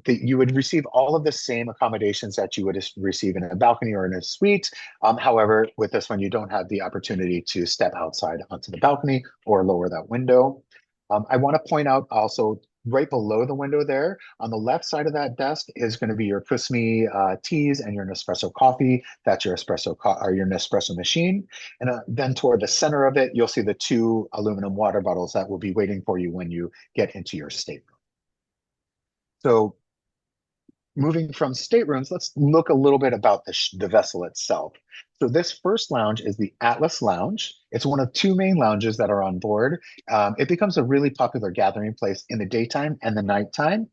You would receive all of the same accommodations that you would receive in a balcony or in a suite. However, with this one, you don't have the opportunity to step outside onto the balcony or lower that window. I want to point out also, right below the window there, on the left side of that desk is going to be your Kusmi teas and your Nespresso coffee. That's your your Nespresso machine. And then toward the center of it, you'll see the 2 aluminum water bottles that will be waiting for you when you get into your stateroom. So moving from staterooms, let's look a little bit about the vessel itself. So this first lounge is the Atlas Lounge. It's one of 2 main lounges that are on board. It becomes a really popular gathering place in the daytime and the nighttime.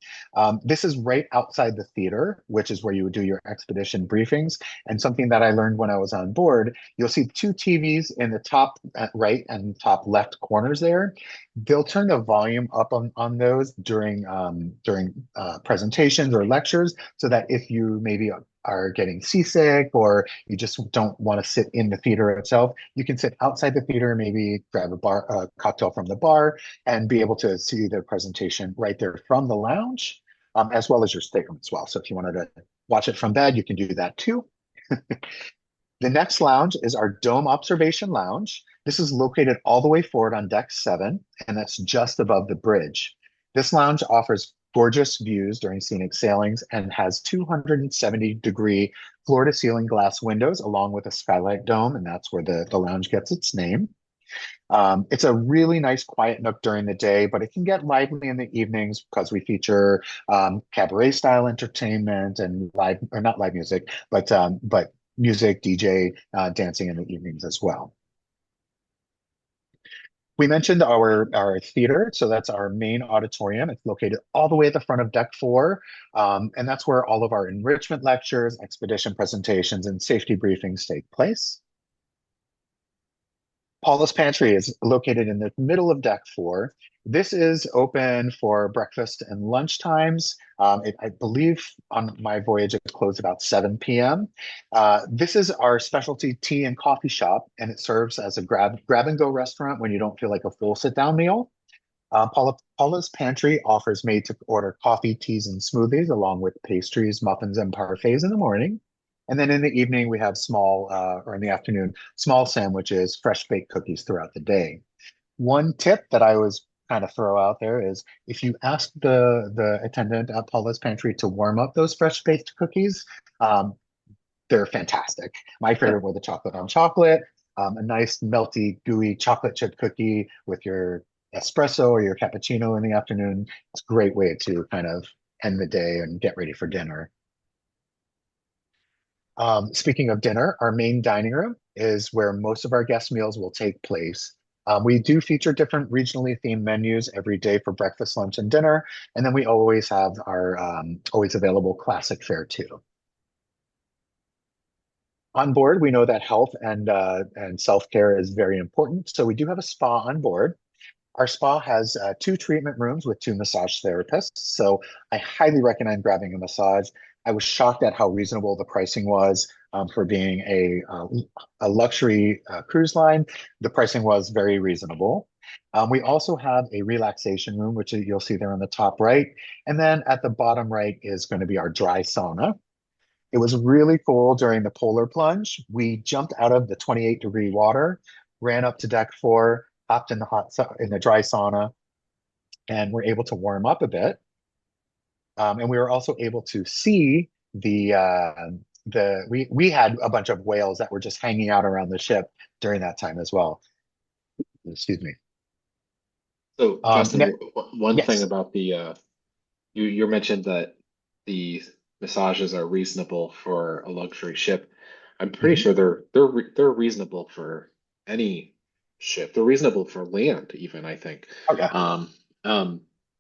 This is right outside the theater, which is where you would do your expedition briefings. And something that I learned when I was on board, you'll see 2 TVs in the top right and top left corners there. They'll turn the volume up on those during presentations or lectures, so that if you maybe are getting seasick or you just don't want to sit in the theater itself, you can sit outside the theater, maybe grab a cocktail from the bar, and be able to see the presentation right there from the lounge, as well as your stateroom as well. So if you wanted to watch it from bed, you can do that too. The next lounge is our Dome Observation Lounge. This is located all the way forward on deck 7, and that's just above the bridge. This lounge offers gorgeous views during scenic sailings and has 270-degree floor-to-ceiling glass windows along with a skylight dome, and that's where the lounge gets its name. It's a really nice quiet nook during the day, but it can get lively in the evenings because we feature cabaret-style entertainment and not live music, but music, DJ, dancing in the evenings as well. We mentioned our theater, so that's our main auditorium. It's located all the way at the front of deck 4, and that's where all of our enrichment lectures, expedition presentations, and safety briefings take place. Paula's Pantry is located in the middle of deck 4. This is open for breakfast and lunch times. I believe on my voyage it closed about 7 p.m. This is our specialty tea and coffee shop, and it serves as a grab and go restaurant when you don't feel like a full sit down meal. Paula's Pantry offers made to order coffee, teas, and smoothies, along with pastries, muffins, and parfaits in the morning. And then in the evening, we have or in the afternoon, small sandwiches, fresh baked cookies throughout the day. One tip that I always kind of throw out there is, if you ask the attendant at Paula's Pantry to warm up those fresh baked cookies, they're fantastic. My favorite were the chocolate on chocolate, a nice melty, gooey chocolate chip cookie with your espresso or your cappuccino in the afternoon. It's a great way to kind of end the day and get ready for dinner. Speaking of dinner, our main dining room is where most of our guest meals will take place. We do feature different regionally themed menus every day for breakfast, lunch, and dinner. And then we always have our always available classic fare too. On board, we know that health and self-care is very important. So we do have a spa on board. Our spa has two treatment rooms with two massage therapists. So I highly recommend grabbing a massage. I was shocked at how reasonable the pricing was for being a luxury cruise line. The pricing was very reasonable. We also have a relaxation room, which you'll see there on the top right. And then at the bottom right is going to be our dry sauna. It was really cool during the polar plunge. We jumped out of the 28-degree water, ran up to deck 4, hopped in in the dry sauna, and were able to warm up a bit. And we were also able to see we had a bunch of whales that were just hanging out around the ship during that time as well. Excuse me. So, Justin, one thing yes. about you mentioned that the massages are reasonable for a luxury ship. I'm pretty Mhm. sure they're reasonable for any ship. They're reasonable for land, even, I think. Oh yeah,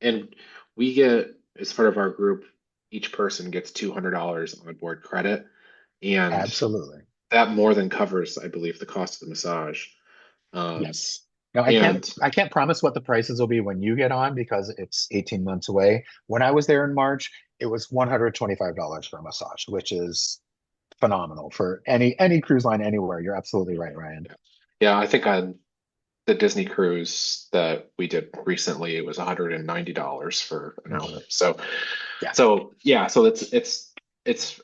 And we get, as part of our group, each person gets $200 on board credit, and absolutely. that more than covers, I believe, the cost of the massage. Um, Yes. Now and I can't promise what the prices will be when you get on because it's 18 months away. When I was there in March, it was $125 for a massage, which is phenomenal for any cruise line anywhere. You're absolutely right, Ryan. yeah, I think on the Disney cruise that we did recently, it was $190 for an Mhm. hour. So, Yeah, yeah, so it's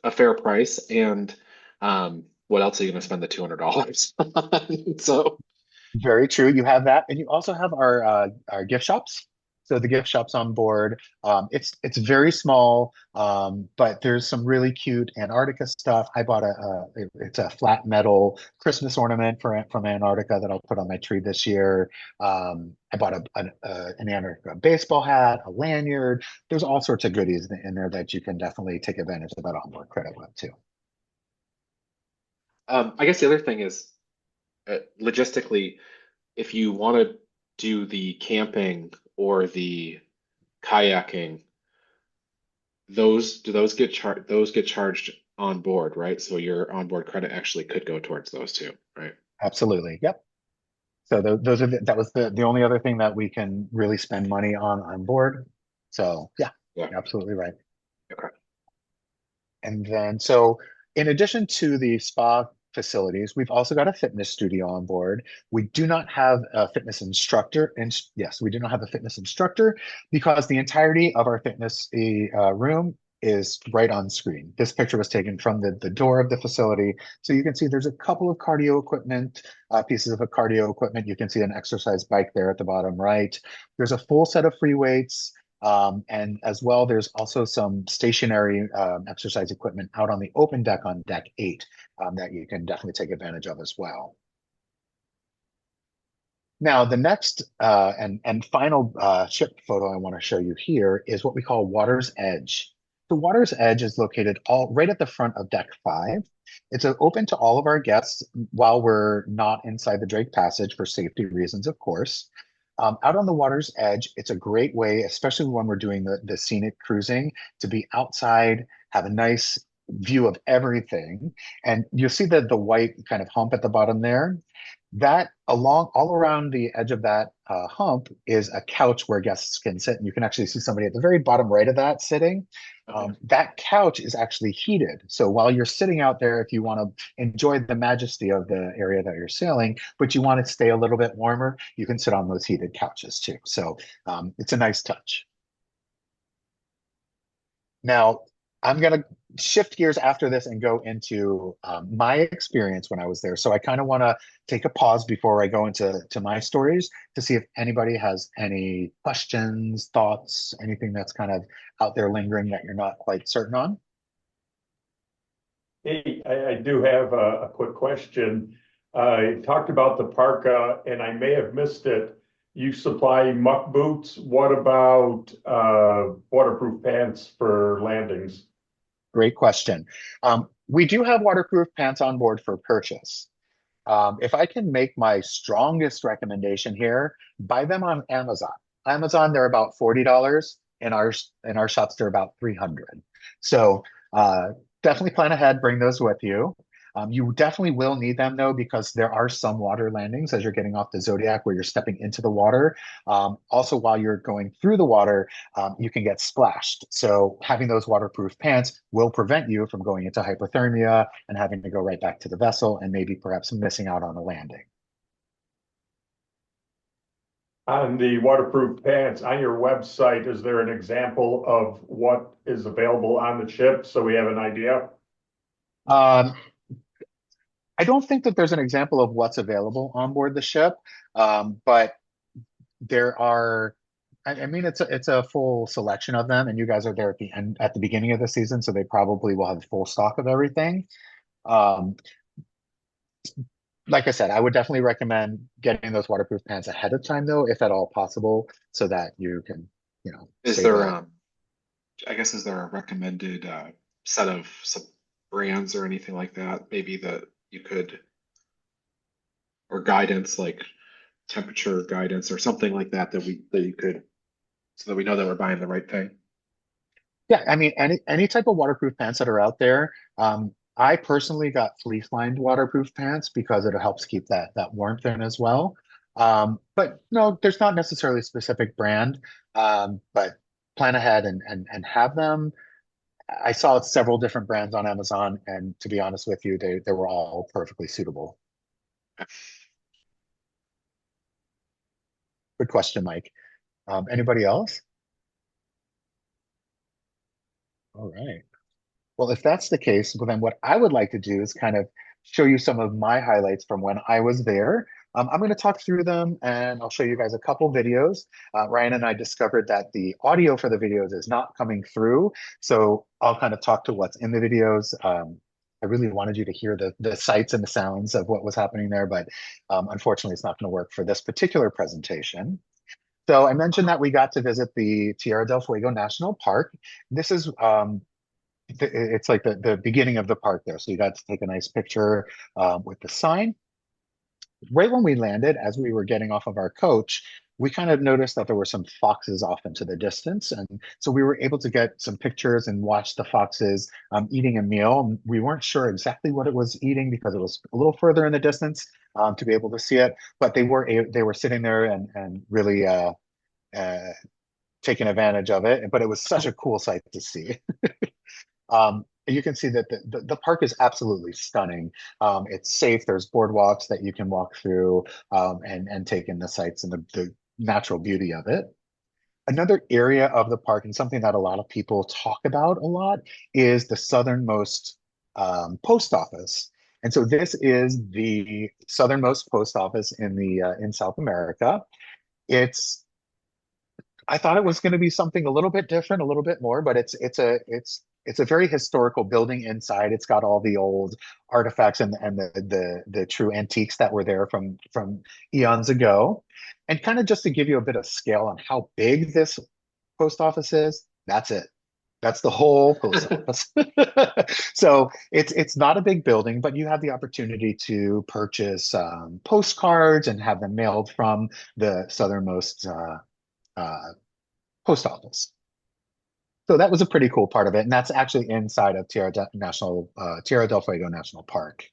a fair price. And what else are you going to spend the $200 on? So, very true. You have that, and you also have our gift shops. So the gift shops on board, it's very small, but there's some really cute Antarctica stuff. I bought it's a flat metal Christmas ornament from Antarctica that I'll put on my tree this year. I bought an Antarctica baseball hat, a lanyard. There's all sorts of goodies in there that you can definitely take advantage of that onboard credit with too. I guess the other thing is, logistically, if you want to do the camping or the kayaking, those get charged on board, right? So your onboard credit actually could go towards those too, right? Absolutely. Yep. So those are that was the only other thing that we can really spend money on board. So yeah, Yeah. you're absolutely right. Okay. And then so in addition to the spa facilities, we've also got a fitness studio on board. We do not have a fitness instructor, and yes, we do not have a fitness instructor because the entirety of our fitness room is right on screen. This picture was taken from the door of the facility. So you can see there's a couple of cardio equipment, pieces of a cardio equipment. You can see an exercise bike there at the bottom right. There's a full set of free weights. And as well, there's also some stationary exercise equipment out on the open deck on deck 8 that you can definitely take advantage of as well. Now, the next and final ship photo I want to show you here is what we call Water's Edge. The Water's Edge is located right at the front of deck 5. It's open to all of our guests while we're not inside the Drake Passage for safety reasons, of course. Out on the water's edge, it's a great way, especially when we're doing the scenic cruising, to be outside, have a nice view of everything. And you'll see the white kind of hump at the bottom there. That all around the edge of that hump is a couch where guests can sit. And you can actually see somebody at the very bottom right of that sitting. Okay. That couch is actually heated. So while you're sitting out there, if you want to enjoy the majesty of the area that you're sailing, but you want to stay a little bit warmer, you can sit on those heated couches too. So it's a nice touch. Now, I'm going to shift gears after this and go into my experience when I was there. So I kind of want to take a pause before I go into my stories to see if anybody has any questions, thoughts, anything that's kind of out there lingering that you're not quite certain on. Hey, I do have a quick question. You talked about the parka, and I may have missed it. You supply muck boots. What about waterproof pants for landings? Great question. We do have waterproof pants on board for purchase. If I can make my strongest recommendation here, buy them on Amazon. Amazon, they're about $40. In our shops, they're about 300. So definitely plan ahead, bring those with you. You definitely will need them though, because there are some water landings as you're getting off the Zodiac where you're stepping into the water. Also, while you're going through the water, you can get splashed. So having those waterproof pants will prevent you from going into hypothermia and having to go right back to the vessel and maybe perhaps missing out on a landing. On the waterproof pants, on your website, is there an example of what is available on the ship so we have an idea? Um, I don't think that there's an example of what's available on board the ship, but there are. I mean, it's a full selection of them, and you guys are there at the beginning of the season, so they probably will have full stock of everything. Um, like I said, I would definitely recommend getting those waterproof pants ahead of time, though, if at all possible, so that you can, Is save there, a. I guess, is there a recommended set of some brands or anything like that? Maybe that you could, or guidance like temperature guidance or something like that that you could, so that we know that we're buying the right thing. Yeah, I mean, any type of waterproof pants that are out there. I personally got fleece lined waterproof pants because it helps keep that warmth in as well. But no, there's not necessarily a specific brand. But plan ahead and have them. I saw several different brands on Amazon, and to be honest with you, they were all perfectly suitable. Good question, Mike. Anybody else? All right. Well, if that's the case, well, then what I would like to do is kind of show you some of my highlights from when I was there. I'm going to talk through them and I'll show you guys a couple videos. Ryan and I discovered that the audio for the videos is not coming through. So I'll kind of talk to what's in the videos. I really wanted you to hear the sights and the sounds of what was happening there, but unfortunately, it's not going to work for this particular presentation. So I mentioned that we got to visit the Tierra del Fuego National Park. This is it's like the beginning of the park there. So you got to take a nice picture with the sign. Right when we landed, as we were getting off of our coach, we kind of noticed that there were some foxes off into the distance. And so we were able to get some pictures and watch the foxes eating a meal. We weren't sure exactly what it was eating because it was a little further in the distance to be able to see it. But they were sitting there and really uh, taking advantage of it. But it was such a cool sight to see. You can see that the park is absolutely stunning. It's safe. There's boardwalks that you can walk through and take in the sights and the natural beauty of it. Another area of the park, and something that a lot of people talk about a lot, is the southernmost post office. And so this is the southernmost post office in South America. It's I thought it was going to be something a little bit different, a little bit more, but it's a very historical building inside. It's got all the old artifacts and the true antiques that were there from eons ago. And kind of just to give you a bit of scale on how big this post office is, that's it. That's the whole post office. So it's not a big building, but you have the opportunity to purchase postcards and have them mailed from the southernmost uh, post office. So that was a pretty cool part of it, and that's actually inside of Tierra del Fuego National Park.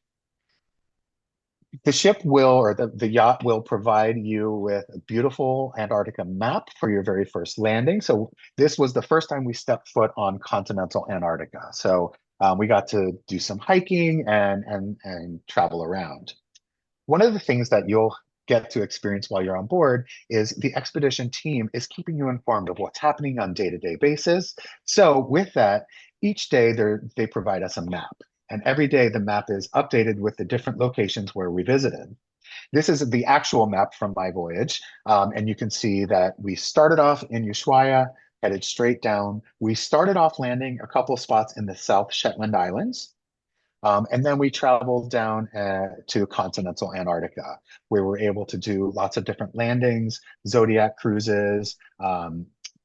The ship will, or the yacht will provide you with a beautiful Antarctica map for your very first landing. So this was the first time we stepped foot on continental Antarctica. So we got to do some hiking and travel around. One of the things that you'll get to experience while you're on board is the expedition team is keeping you informed of what's happening on day-to-day basis. So with that, each day they provide us a map. And every day the map is updated with the different locations where we visited. This is the actual map from my voyage. And you can see that we started off in Ushuaia, headed straight down. We started off landing a couple of spots in the South Shetland Islands. And then we traveled down to continental Antarctica, where we're able to do lots of different landings, Zodiac cruises,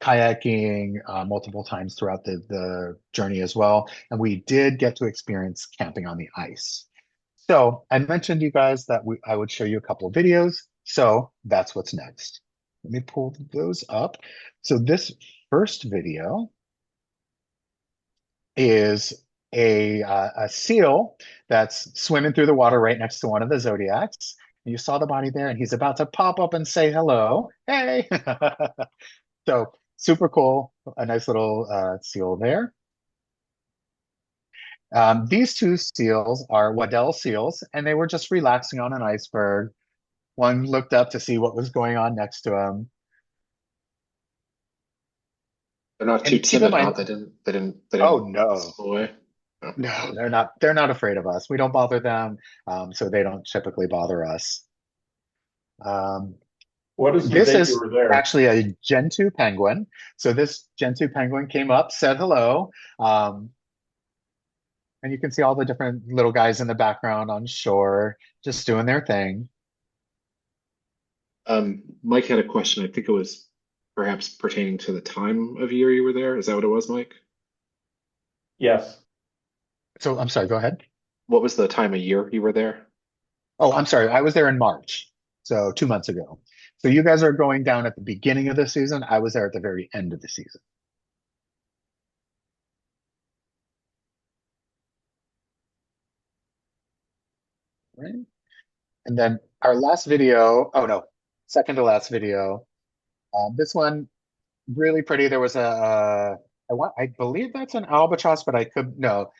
kayaking multiple times throughout the journey as well. And we did get to experience camping on the ice. So I mentioned you guys that I would show you a couple of videos. So that's what's next. Let me pull those up. So this first video is a seal that's swimming through the water right next to one of the Zodiacs. You saw the body there, and he's about to pop up and say hello. Hey! So super cool. A nice little seal there. These two seals are Waddell seals, and they were just relaxing on an iceberg. One looked up to see what was going on next to him. They're not too And keep in timid, huh? mind, They oh didn't no, pull away. Oh. no, they're not afraid of us. We don't bother them, so they don't typically bother us. Um, What is the this date you is were there? actually a Gentoo penguin. So this Gentoo penguin came up, said hello, um, and you can see all the different little guys in the background on shore, just doing their thing. Mike had a question. I think it was perhaps pertaining to the time of year you were there. Is that what it was, Mike? Yes. So I'm sorry, go ahead. What was the time of year you were there? Oh, I'm sorry. I was there in March, so 2 months ago. So you guys are going down at the beginning of the season. I was there at the very end of the season. Right. And then our last video, oh no, second to last video. This one really pretty. There was I believe that's an albatross, but I could no,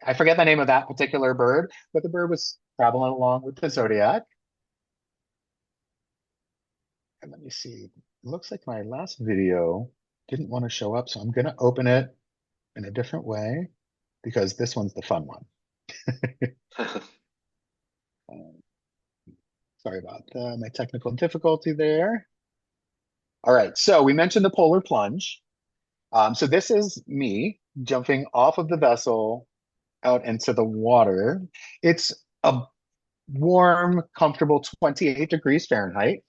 I forget the name of that particular bird. But the bird was traveling along with the Zodiac. And let me see. It looks like my last video didn't want to show up, so I'm gonna open it in a different way because this one's the fun one. Um, Sorry about my technical difficulty there. All right, so we mentioned the polar plunge. So this is me jumping off of the vessel out into the water. It's a warm, comfortable 28 degrees Fahrenheit.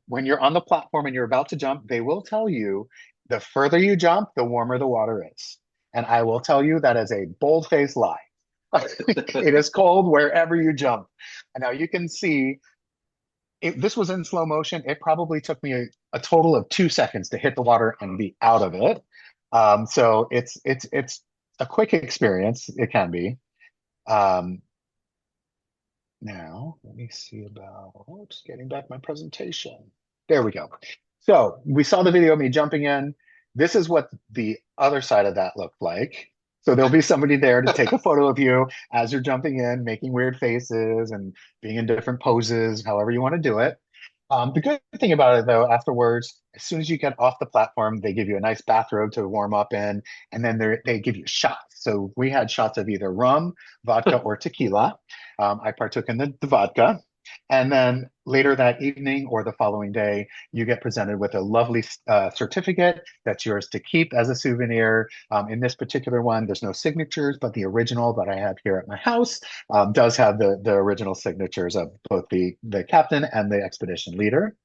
When you're on the platform and you're about to jump, they will tell you the further you jump, the warmer the water is. And I will tell you that is a bold-faced lie. It is cold wherever you jump. And now you can see this was in slow motion. It probably took me a total of 2 seconds to hit the water and be out of it. So it's a quick experience. It can be. Um, Now, let me see about getting back my presentation. There we go. So we saw the video of me jumping in. This is what the other side of that looked like. So there'll be somebody there to take a photo of you as you're jumping in, making weird faces and being in different poses, however you want to do it. The good thing about it, though, afterwards, as soon as you get off the platform, they give you a nice bathrobe to warm up in, and then they give you shots. So we had shots of either rum, vodka, or tequila. I partook in the vodka. And then later that evening or the following day, you get presented with a lovely certificate that's yours to keep as a souvenir. In this particular one, there's no signatures, but the original that I have here at my house does have the original signatures of both the captain and the expedition leader.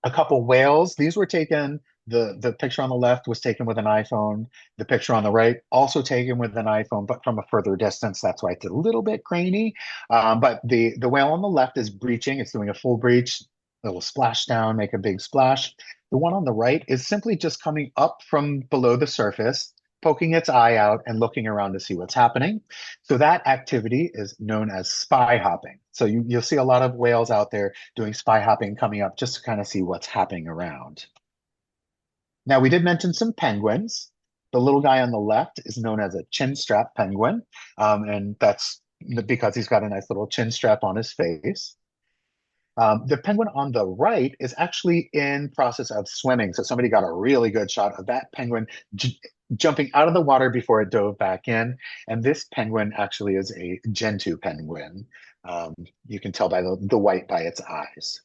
A couple whales. These were taken. The picture on the left was taken with an iPhone. The picture on the right also taken with an iPhone, but from a further distance. That's why it's a little bit grainy. But the whale on the left is breaching. It's doing a full breach. It will splash down, make a big splash. The one on the right is simply just coming up from below the surface, poking its eye out and looking around to see what's happening. So that activity is known as spy hopping. So you'll see a lot of whales out there doing spy hopping, coming up just to kind of see what's happening around. Now, we did mention some penguins. The little guy on the left is known as a chin strap penguin, and that's because he's got a nice little chin strap on his face. The penguin on the right is actually in process of swimming. So somebody got a really good shot of that penguin jumping out of the water before it dove back in. And this penguin actually is a Gentoo penguin. You can tell by the white by its eyes.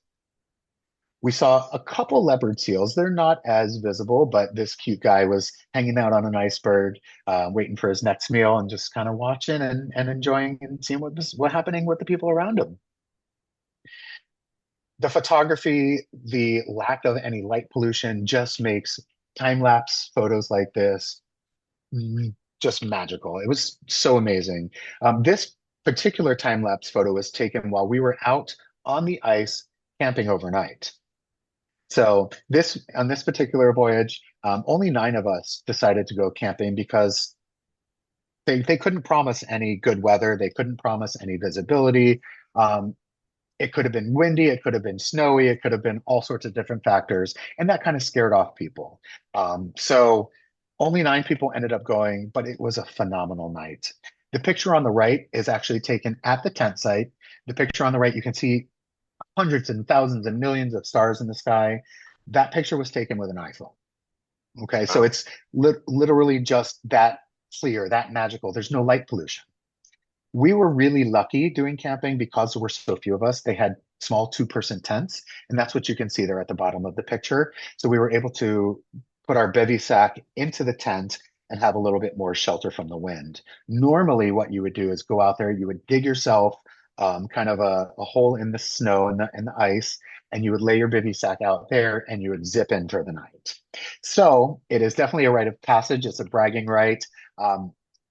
We saw a couple leopard seals. They're not as visible, but this cute guy was hanging out on an iceberg, waiting for his next meal and just kind of watching and enjoying and seeing what happening with the people around him. The photography, the lack of any light pollution just makes time-lapse photos like this just magical. It was so amazing. This particular time-lapse photo was taken while we were out on the ice camping overnight. So on this particular voyage, only 9 of us decided to go camping because they couldn't promise any good weather. They couldn't promise any visibility. It could have been windy, it could have been snowy, it could have been all sorts of different factors, and that kind of scared off people. So only 9 people ended up going, but it was a phenomenal night. The picture on the right is actually taken at the tent site. The picture on the right, you can see hundreds and thousands and millions of stars in the sky. That picture was taken with an iPhone. Okay, so it's literally just that clear, that magical. There's no light pollution. We were really lucky doing camping because there were so few of us. They had small 2-person tents, and that's what you can see there at the bottom of the picture. So we were able to put our bivy sack into the tent and have a little bit more shelter from the wind. Normally, what you would do is go out there, you would dig yourself kind of a hole in the snow and the ice, and you would lay your bivy sack out there and you would zip in for the night. So it is definitely a rite of passage. It's a bragging right.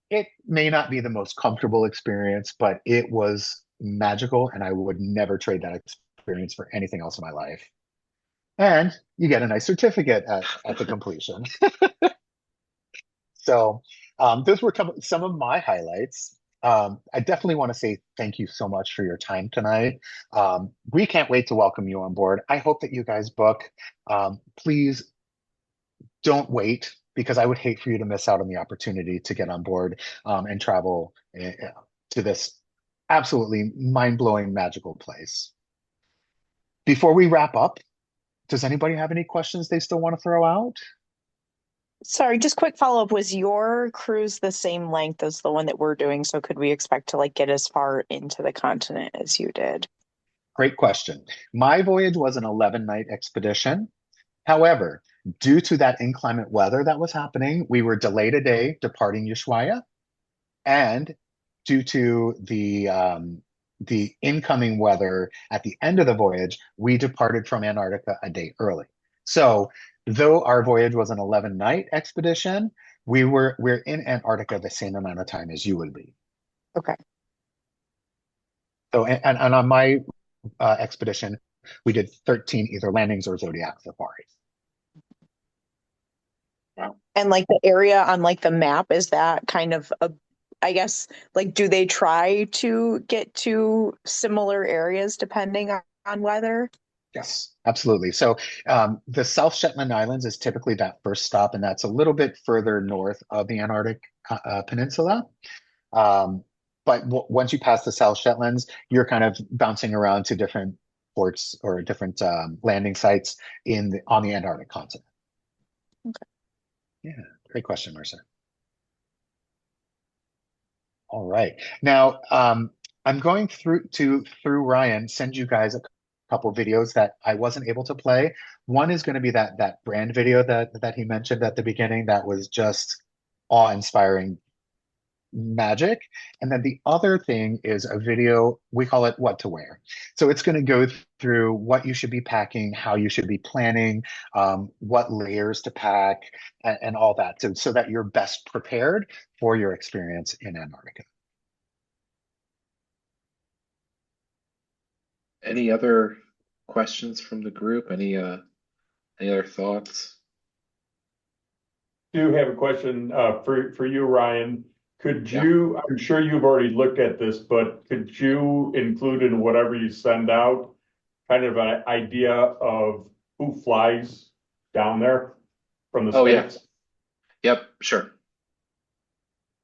It may not be the most comfortable experience, but it was magical, and I would never trade that experience for anything else in my life. And you get a nice certificate at the completion. So those were some of my highlights. I definitely want to say thank you so much for your time tonight. We can't wait to welcome you on board. I hope that you guys book. Please don't wait, because I would hate for you to miss out on the opportunity to get on board and travel to this absolutely mind-blowing, magical place. Before we wrap up, does anybody have any questions they still want to throw out? Sorry, just quick follow-up. Was your cruise the same length as the one that we're doing? So could we expect to like get as far into the continent as you did? Great question. My voyage was an 11-night expedition. However, due to that inclement weather that was happening, we were delayed a day departing Ushuaia, and due to the incoming weather at the end of the voyage, we departed from Antarctica a day early. So, though our voyage was an 11-night expedition, we're in Antarctica the same amount of time as you would be. Okay. So, and on my expedition, we did 13 either landings or zodiac safaris. Wow. And like the area on like the map, is that kind of I guess, like, do they try to get to similar areas depending on weather? Yes, absolutely. So the South Shetland Islands is typically that first stop, and that's a little bit further north of the Antarctic Peninsula. But once you pass the South Shetlands, you're kind of bouncing around to different ports or different landing sites on the Antarctic continent. Okay. Yeah, great question, Mercer. All right. Now, I'm going through Ryan, send you guys a couple videos that I wasn't able to play. One is going to be that brand video that he mentioned at the beginning that was just awe-inspiring magic. And then the other thing is a video, we call it What to Wear. So it's going to go through what you should be packing, how you should be planning, what layers to pack, and all that, so that you're best prepared for your experience in Antarctica. Any other questions from the group? Any other thoughts? Do have a question for you, Ryan. Could you, I'm sure you've already looked at this, but could you include in whatever you send out kind of an idea of who flies down there from the Oh, yeah. States? Yep, sure.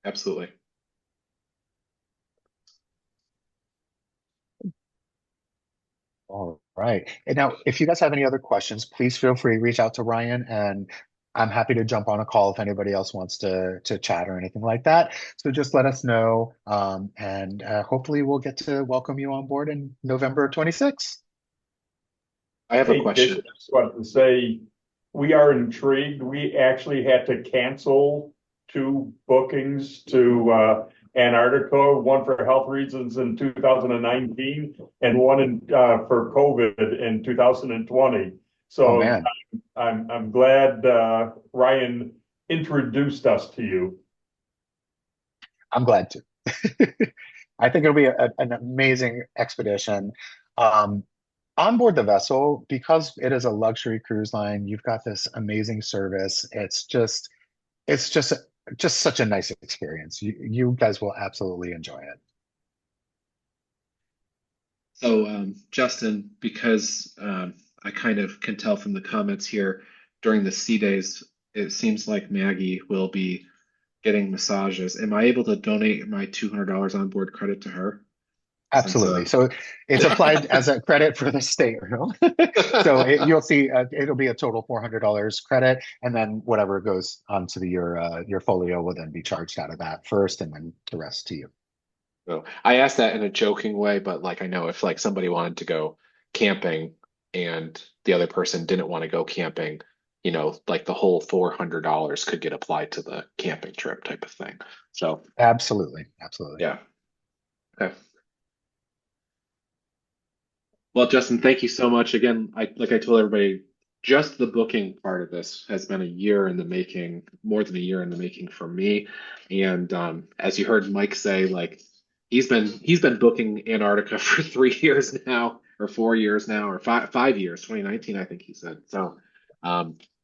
Absolutely. All right. And now, if you guys have any other questions, please feel free to reach out to Ryan, and I'm happy to jump on a call if anybody else wants to chat or anything like that. So just let us know, and hopefully we'll get to welcome you on board in November 26th. I have a Hey, Jason, question. I just wanted to say, we are intrigued. We actually had to cancel 2 bookings to Antarctica, one for health reasons in 2019 and one for COVID in 2020. Oh So man, I'm glad Ryan introduced us to you. I'm glad to. I think it'll be an amazing expedition. Um, on board the vessel, because it is a luxury cruise line, you've got this amazing service. It's just such a nice experience. You guys will absolutely enjoy it. So, Justin, because I kind of can tell from the comments here during the sea days, it seems like Maggie will be getting massages. Am I able to donate my $200 onboard credit to her? Since Absolutely. So it's applied as a credit for the stateroom. So you'll see it'll be a total $400 credit, and then whatever goes onto your folio will then be charged out of that first, and then the rest to you. So I asked that in a joking way, but like I know if like somebody wanted to go camping and the other person didn't want to go camping, like the whole $400 could get applied to the camping trip type of thing. So Absolutely, absolutely. yeah. Okay. Well, Justin, thank you so much. Again, like I told everybody, just the booking part of this has been a year in the making, more than a year in the making for me. And as you heard Mike say, like he's been booking Antarctica for 3 years now, or 4 years now, or 5 years, 2019, I think he said. So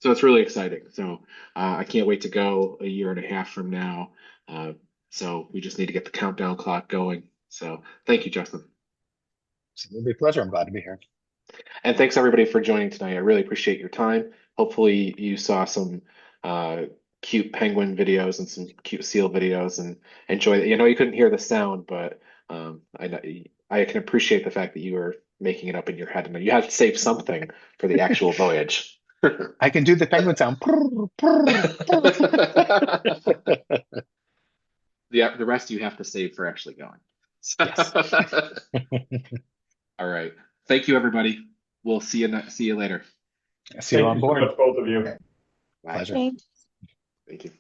it's really exciting. So I can't wait to go a year and a half from now. Uh, so we just need to get the countdown clock going. So thank you, Justin. It'll be a pleasure. I'm glad to be here. And thanks everybody for joining tonight. I really appreciate your time. Hopefully you saw some uh, cute penguin videos and some cute seal videos and enjoy it. You couldn't hear the sound, but I can appreciate the fact that you were making it up in your head and you had to save something for the actual voyage. I can do the penguin sound. Purr, purr, purr. The rest you have to save for actually going. Yes. All right. Thank you, everybody. We'll see you later. See you Thank on you so board. much, both of you. Bye. Pleasure. Thanks. Thank you.